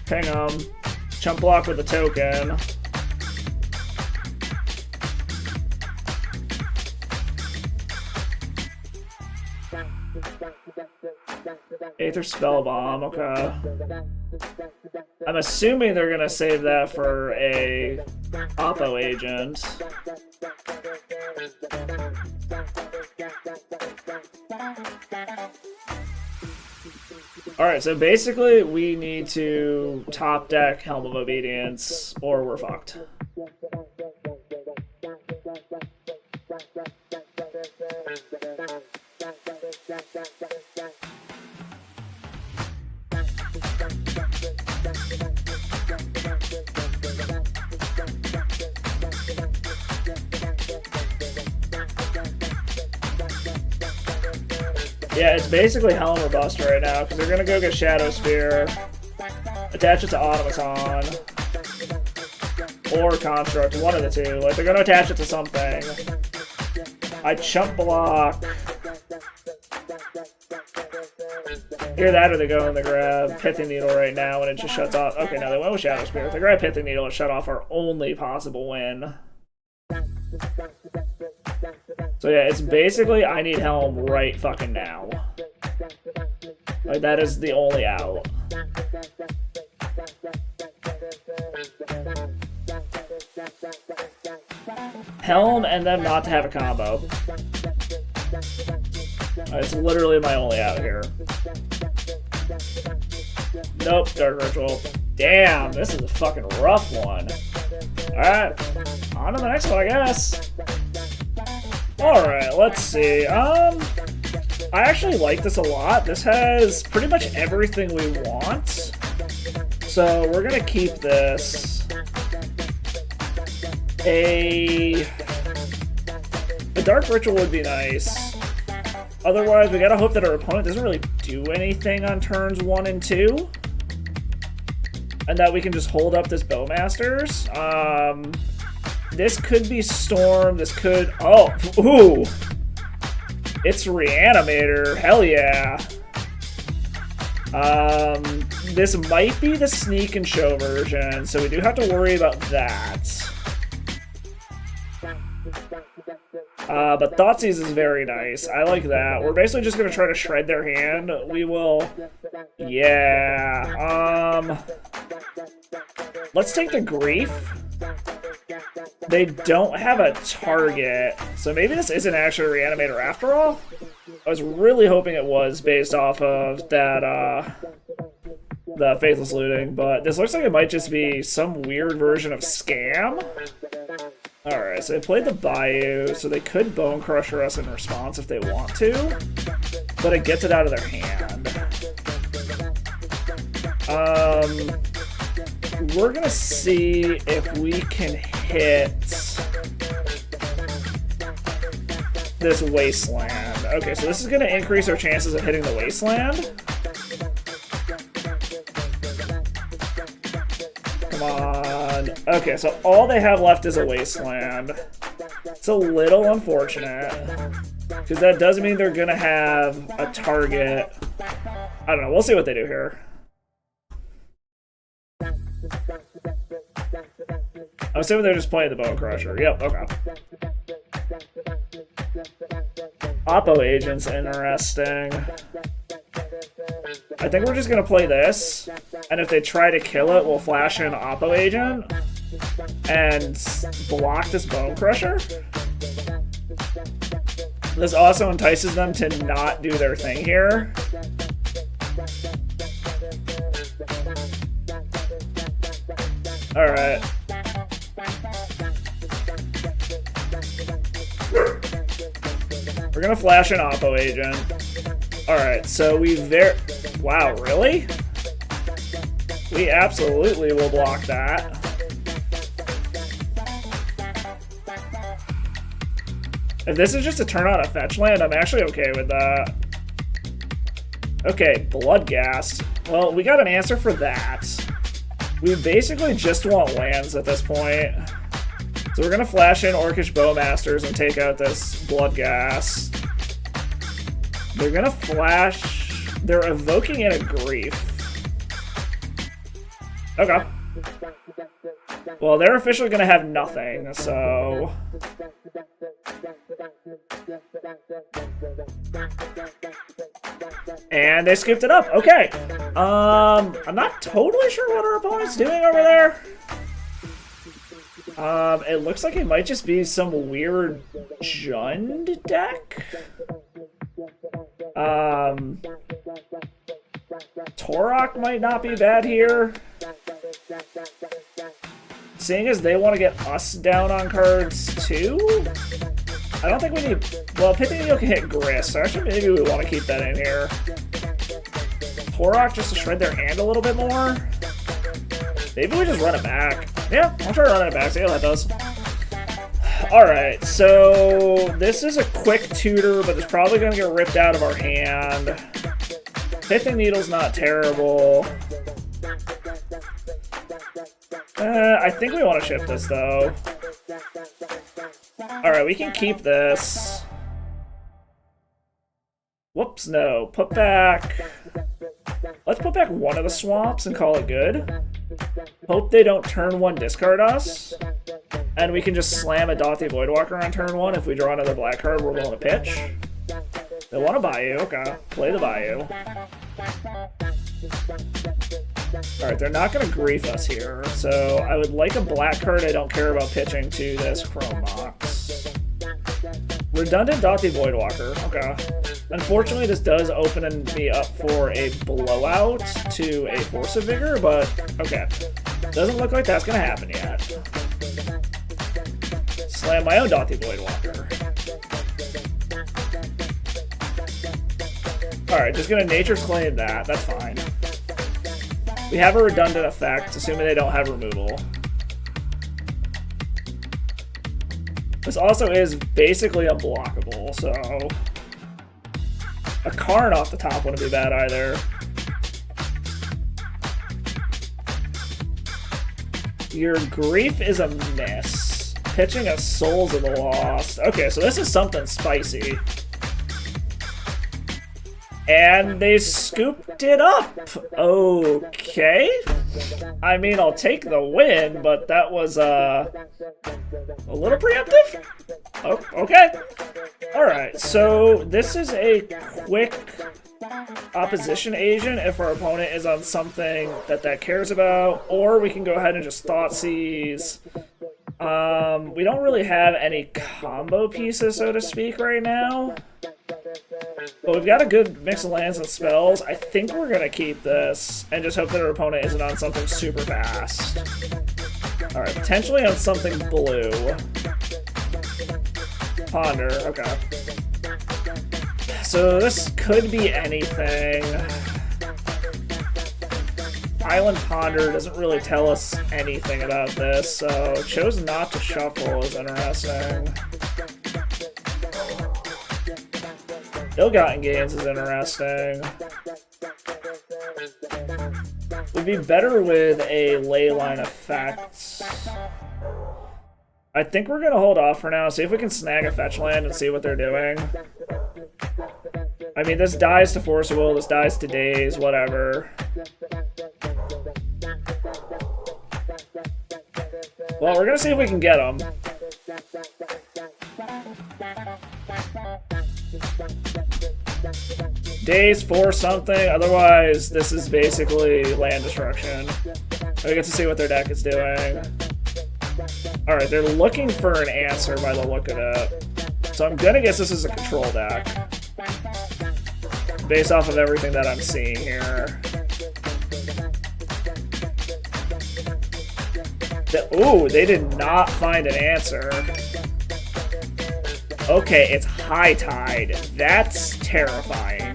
Ping them. Chump block with the token. Aether Spell Bomb, okay. I'm assuming they're gonna save that for a Oppo agent. Alright, so basically we need to top deck Helm of Obedience or we're fucked. Yeah, it's basically Helm or bust right now, because they're going to go get Shadow Spear, attach it to Automaton, or Construct, one of the two. Like, they're going to attach it to something. I chump block. Either that or they go and they grab Pithing Needle right now and it just shuts off. Okay, no, they went with Shadow Spear. If they grab Pithing Needle and shut off our only possible win. So yeah, it's basically I need Helm right fucking now. Like, that is the only out. Helm and them not to have a combo. It's literally my only out here. Nope, Dark Ritual. Damn, this is a fucking rough one. Alright, on to the next one, I guess. Alright, let's see. I actually like this a lot. This has pretty much everything we want. So we're gonna keep this. A Dark Ritual would be nice. Otherwise, we gotta hope that our opponent doesn't really do anything on turns 1 and 2. And that we can just hold up this Bowmasters. This could be Storm, this could... Oh, ooh! It's Reanimator, hell yeah! This might be the Sneak and Show version, so we do have to worry about that. But Thoughtseize is very nice. I like that. We're basically just going to try to shred their hand. We will... Yeah. Let's take the Grief. They don't have a target. So maybe this isn't actually a Reanimator after all? I was really hoping it was based off of that, the Faithless Looting. But this looks like it might just be some weird version of Scam. Alright, so they played the Bayou, so they could Bone Crusher us in response if they want to, but it gets it out of their hand. We're gonna see if we can hit this Wasteland. Okay, so this is gonna increase our chances of hitting the Wasteland. Come on. Okay, so all they have left is a Wasteland. It's a little unfortunate, because that does mean they're gonna have a target. I don't know, we'll see what they do here. I'm assuming they're just playing the Bone Crusher. Yep, okay. Oppo agent's interesting. I think we're just gonna play this, and if they try to kill it, we'll flash in Oppo Agent and block this Bone Crusher. This also entices them to not do their thing here. Alright. We're gonna flash an Oppo Agent. Alright, so wow, really? We absolutely will block that. If this is just a turn on a fetch land, I'm actually okay with that. Okay, Bloodghast. Well, we got an answer for that. We basically just want lands at this point. So we're gonna flash in Orcish Bowmasters and take out this Bloodghast. They're gonna flash... They're evoking in a Grief. Okay. Well, they're officially gonna have nothing, so... And they scooped it up. Okay. I'm not totally sure what our opponent's doing over there. It looks like it might just be some weird Jund deck. Torok might not be bad here. Seeing as they want to get us down on cards too, I don't think we need... Well, Pitting Needle can hit Grist, so actually maybe we want to keep that in here. Torok just to shred their hand a little bit more. Maybe we just run it back. Yeah, I'll try running it back, see how that does. Alright, so this is a quick tutor, but it's probably going to get ripped out of our hand. Pitting Needle's not terrible. I think we want to ship this, though. Alright, we can keep this. Whoops, no. Put back... Let's put back one of the swamps and call it good. Hope they don't turn one discard us. And we can just slam a Dauthi Voidwalker on turn one. If we draw another black card, we're willing to pitch. They want to Bayou. Okay. Play the Bayou. Alright, they're not going to grief us here. So I would like a black card. I don't care about pitching to this Chrome Mox. Redundant Dauthi Voidwalker. Okay. Unfortunately, this does open me up for a blowout to a Force of Vigor, but okay. Doesn't look like that's going to happen yet. Slam my own Dauthi Voidwalker. Alright, just going to Nature's Claim that. That's fine. We have a redundant effect, assuming they don't have removal. This also is basically unblockable, so... A Karn off the top wouldn't be bad either. Your Grief is a miss. Pitching a Souls of the Lost. Okay, so this is something spicy. And they scooped it up. Okay. I mean, I'll take the win, but that was a little preemptive? Oh, okay. Alright, so this is a quick opposition agent if our opponent is on something that cares about, or we can go ahead and just Thoughtseize. We don't really have any combo pieces, so to speak, right now. But we've got a good mix of lands and spells. I think we're going to keep this and just hope that our opponent isn't on something super fast. Alright, potentially on something blue. Ponder, okay. So this could be anything. Island Ponder doesn't really tell us anything about this, so chose not to shuffle is interesting. Ill-Gotten Gains is interesting. Would be better with a Leyline effect. I think we're going to hold off for now, see if we can snag a fetch land and see what they're doing. I mean, this dies to Force of Will, this dies to Daze, whatever. Well, we're going to see if we can get them. Days for something, otherwise this is basically land destruction. We get to see what their deck is doing. Alright, they're looking for an answer by the look of it. So I'm gonna guess this is a control deck. Based off of everything that I'm seeing here. Ooh, they did not find an answer. Okay, it's High Tide. That's terrifying.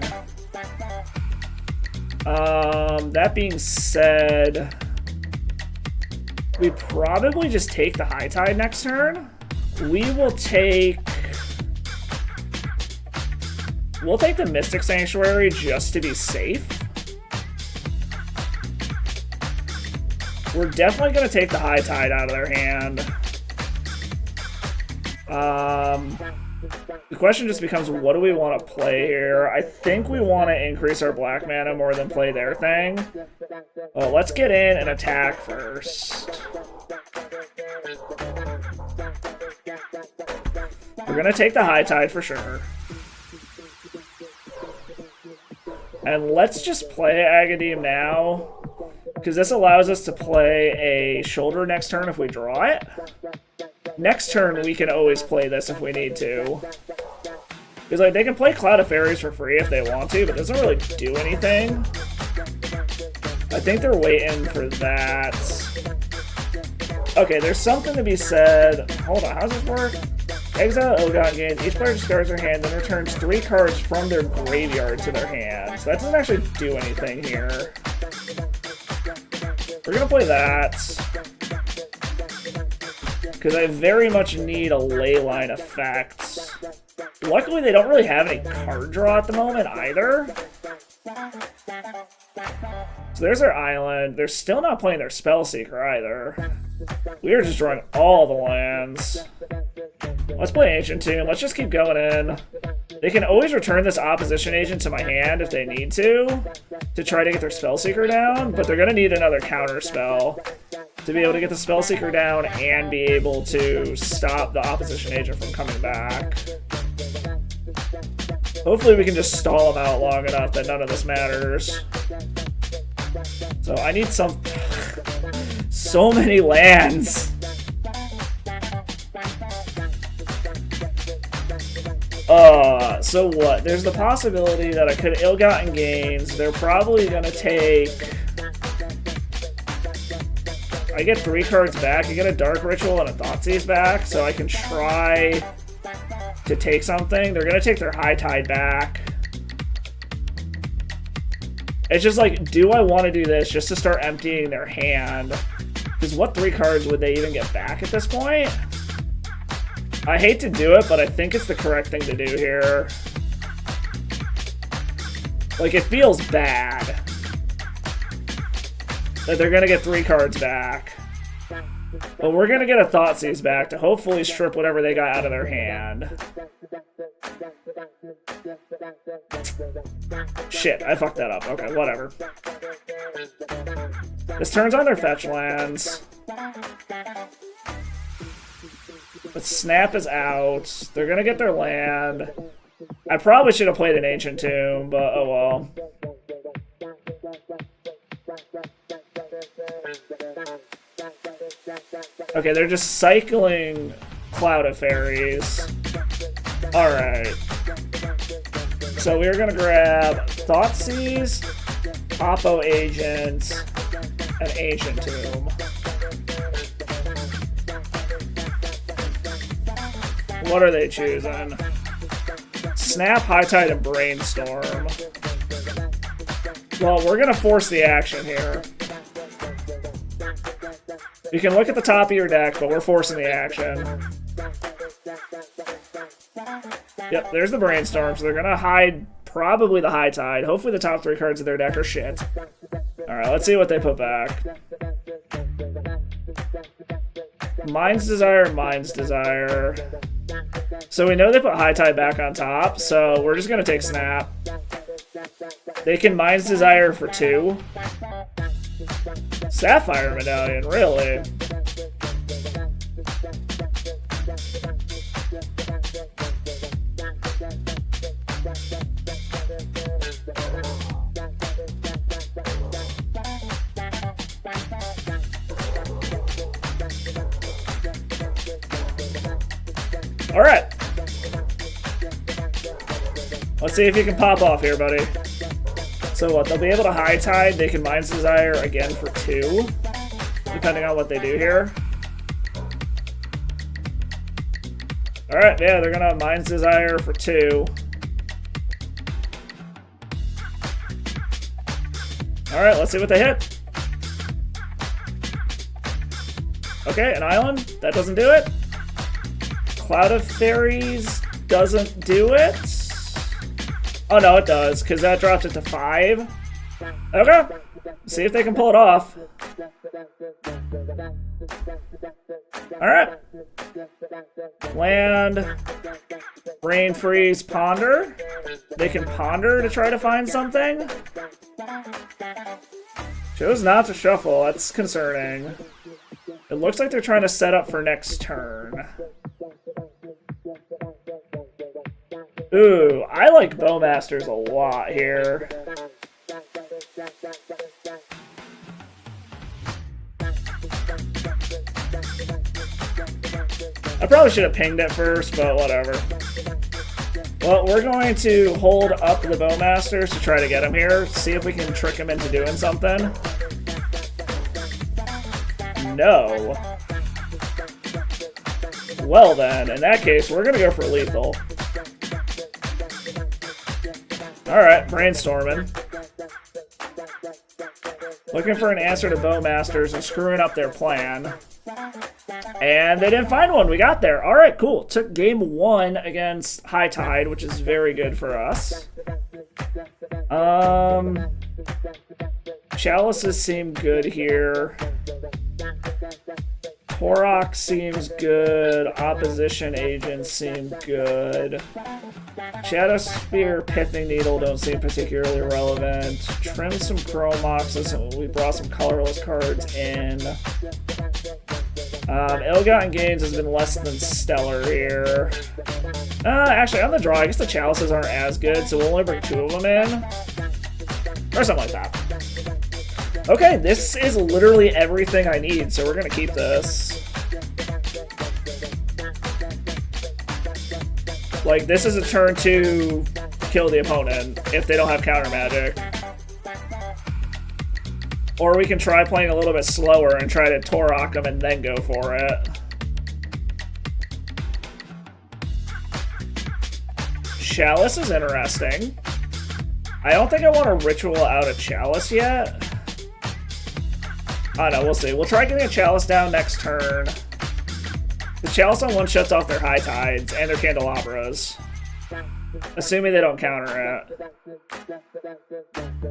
That being said, we probably just take the High Tide next turn. We'll take the Mystic Sanctuary just to be safe. We're definitely going to take the High Tide out of their hand. The question just becomes, what do we want to play here? I think we want to increase our black mana more than play their thing. Well, let's get in and attack first. We're going to take the High Tide for sure. And let's just play Agadim now, because this allows us to play a Shoulder next turn if we draw it. Next turn, we can always play this if we need to. Because like, they can play Cloud of Fairies for free if they want to, but it doesn't really do anything. I think they're waiting for that. Okay, there's something to be said. Hold on, how does this work? Exile Illidan gains. Each player discards their hand and returns 3 cards from their graveyard to their hand. So that doesn't actually do anything here. We're gonna play that. Because I very much need a Leyline effect. Luckily, they don't really have any card draw at the moment either. So there's their island. They're still not playing their Spellseeker either. We are just drawing all the lands. Let's play Ancient Tomb. Let's just keep going in. They can always return this Opposition Agent to my hand if they need to try to get their Spellseeker down, but they're going to need another counter spell to be able to get the Spellseeker down and be able to stop the Opposition Agent from coming back. Hopefully we can just stall them out long enough that none of this matters. So I need some... so many lands! So what? There's the possibility that I could ill-gotten gains. They're probably gonna take... I get 3 cards back. I get a Dark Ritual and a Thoughtseize back, so I can try to take something. They're gonna take their High Tide back. It's just like, do I want to do this just to start emptying their hand? Because what 3 cards would they even get back at this point? I hate to do it, but I think it's the correct thing to do here. Like, it feels bad that they're going to get 3 cards back. But we're going to get a Thoughtseize back to hopefully strip whatever they got out of their hand. Shit, I fucked that up. Okay, whatever. This turns on their fetch lands. But Snap is out. They're gonna get their land. I probably should have played an Ancient Tomb, but oh well. Okay, they're just cycling Cloud of Fairies. Alright. So we're gonna grab Thoughtseize, Oppo Agent, and Ancient Tomb. What are they choosing? Snap, High Tide, and Brainstorm. Well, we're gonna force the action here. You can look at the top of your deck, but we're forcing the action. Yep, there's the Brainstorm, so they're gonna hide probably the High Tide. Hopefully the top 3 cards of their deck are shit. Alright, let's see what they put back. Mind's Desire, Mind's Desire. So we know they put High Tide back on top, so we're just gonna take Snap. They can Mind's Desire for 2. Sapphire Medallion, really? Alright. Let's see if you can pop off here, buddy. So what, they'll be able to high tide, they can Mind's Desire again for 2, depending on what they do here. Alright, yeah, they're gonna Mind's Desire for 2. Alright, let's see what they hit. Okay, an island, that doesn't do it. Cloud of Fairies doesn't do it. Oh no, it does, because that drops it to 5. Okay, see if they can pull it off. Alright. Land, Rain, Freeze, Ponder. They can Ponder to try to find something. Chose not to shuffle, that's concerning. It looks like they're trying to set up for next turn. Ooh, I like Bowmasters a lot here. I probably should have pinged it first, but whatever. Well, we're going to hold up the Bowmasters to try to get him here, see if we can trick him into doing something. No. Well then, in that case, we're gonna go for lethal. Alright, brainstorming. Looking for an answer to Bowmasters and screwing up their plan. And they didn't find one. We got there. Alright, cool. Took game 1 against High Tide, which is very good for us. Chalices seem good here. Torok seems good. Opposition agents seem good. Shadow Spear, Pithing Needle don't seem particularly relevant. Trim some Chromoxes. We brought some colorless cards in. Ill-Gotten Gains has been less than stellar here. Actually, on the draw, I guess the Chalices aren't as good, so we'll only bring 2 of them in. Or something like that. Okay, this is literally everything I need, so we're gonna keep this. Like, this is a turn to kill the opponent if they don't have counter magic. Or we can try playing a little bit slower and try to Torok them and then go for it. Chalice is interesting. I don't think I want to Ritual out a Chalice yet. I don't know, we'll see. We'll try getting a Chalice down next turn. The Chalice on 1 shuts off their High Tides and their Candelabras. Assuming they don't counter it.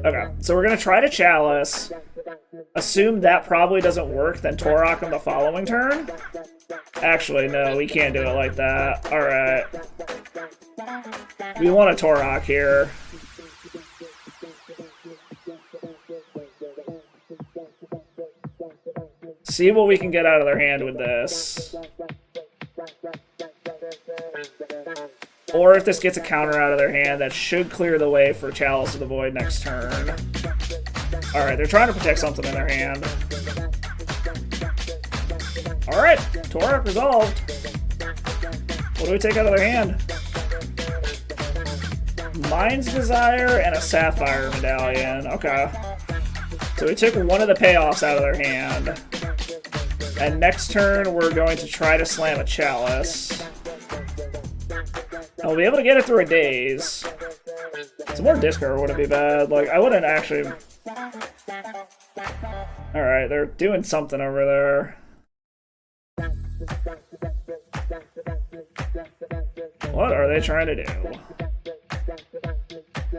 Okay, so we're going to try to Chalice. Assume that probably doesn't work, then Torok them the following turn. Actually, no, we can't do it like that. Alright. We want a Torok here. See what we can get out of their hand with this. Or if this gets a counter out of their hand, that should clear the way for Chalice of the Void next turn. Alright, they're trying to protect something in their hand. Alright, Torok resolved. What do we take out of their hand? Mind's Desire and a Sapphire Medallion. Okay. So we took one of the payoffs out of their hand. And next turn, we're going to try to slam a Chalice. And we'll be able to get it through a Daze. Some more discard wouldn't be bad. Like, I wouldn't actually... Alright, they're doing something over there. What are they trying to do?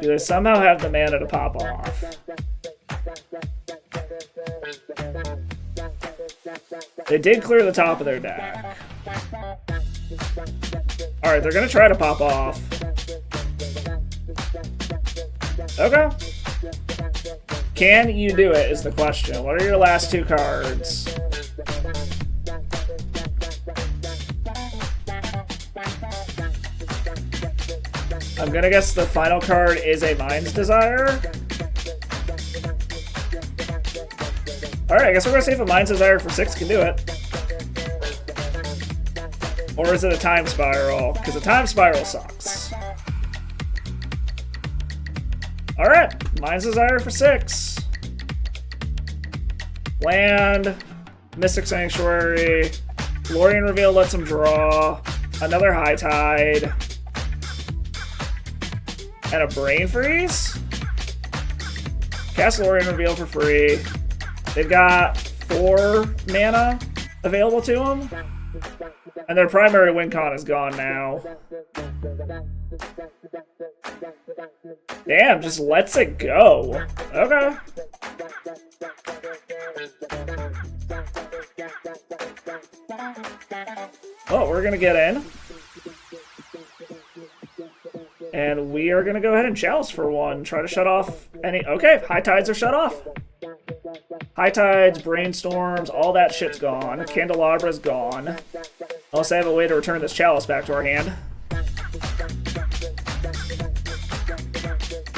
Do they somehow have the mana to pop off? They did clear the top of their deck. Alright, they're gonna try to pop off. Okay. Can you do it is the question. What are your last 2 cards? I'm gonna guess the final card is a Mind's Desire. Alright, I guess we're gonna see if a Mind's Desire for 6 can do it. Or is it a time spiral? Because a time spiral sucks. Alright, Mind's Desire for 6. Land, Mystic Sanctuary, Lorien Reveal lets him draw, another High Tide, and a Brain Freeze? Cast Lorien Reveal for free. They've got 4 mana available to them. And their primary win con is gone now. Damn, just lets it go. Okay. Oh, we're gonna get in. And we are gonna go ahead and chalice for 1. Try to shut off any... Okay, High Tides are shut off. High Tides, Brainstorms, all that shit's gone. Candelabra's gone. Unless I have a way to return this chalice back to our hand.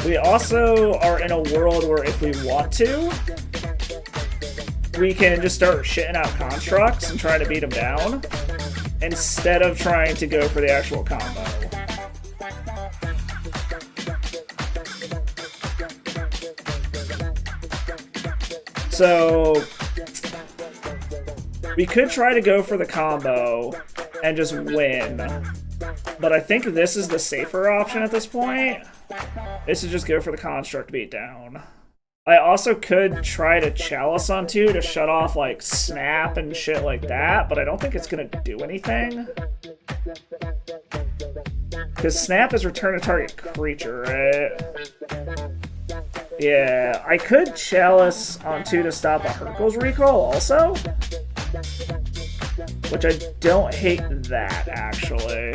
We also are in a world where if we want to, we can just start shitting out constructs and try to beat them down, instead of trying to go for the actual combo. So we could try to go for the combo and just win, but I think this is the safer option at this point, is to just go for the construct beatdown. I also could try to chalice on 2 to shut off like snap and shit like that, but I don't think it's gonna do anything. Because snap is return a target creature, right? Yeah, I could chalice on 2 to stop a Hurkyl's Recall also. Which I don't hate that, actually.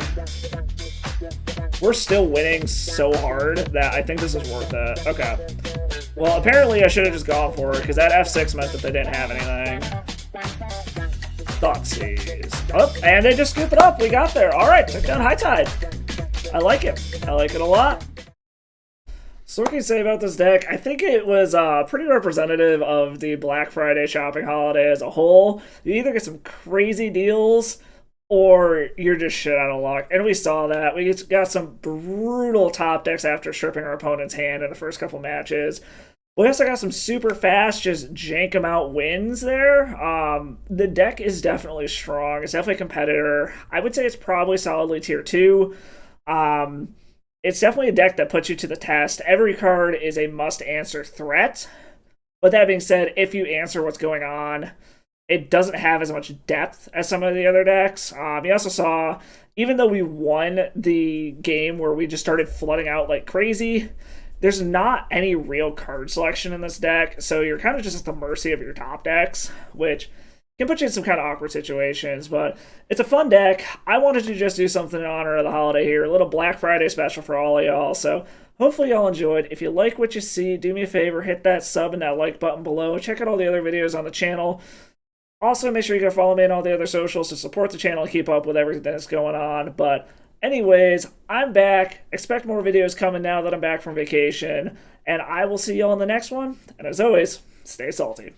We're still winning so hard that I think this is worth it. Okay. Well, apparently I should have just gone for it, because that F6 meant that they didn't have anything. Thoughtseize. Oh, and they just scoop it up. We got there. Alright, took down High Tide. I like it. I like it a lot. So what can you say about this deck? I think it was pretty representative of the Black Friday shopping holiday as a whole. You either get some crazy deals, or you're just shit out of luck. And we saw that. We got some brutal top decks after stripping our opponent's hand in the first couple matches. We also got some super fast, just jank 'em out wins there. The deck is definitely strong. It's definitely a competitor. I would say it's probably solidly tier 2. It's definitely a deck that puts you to the test. Every card is a must-answer threat. But that being said, if you answer what's going on, it doesn't have as much depth as some of the other decks. You also saw, even though we won the game where we just started flooding out like crazy, there's not any real card selection in this deck, so you're kind of just at the mercy of your top decks, which can put you in some kind of awkward situations, but it's a fun deck. I wanted to just do something in honor of the holiday here, a little Black Friday special for all of y'all, so hopefully y'all enjoyed. If you like what you see, do me a favor, hit that sub and that like button below. Check out all the other videos on the channel. Also, make sure you go follow me on all the other socials to support the channel and keep up with everything that's going on. But anyways, I'm back. Expect more videos coming now that I'm back from vacation. And I will see y'all in the next one. And as always, stay salty.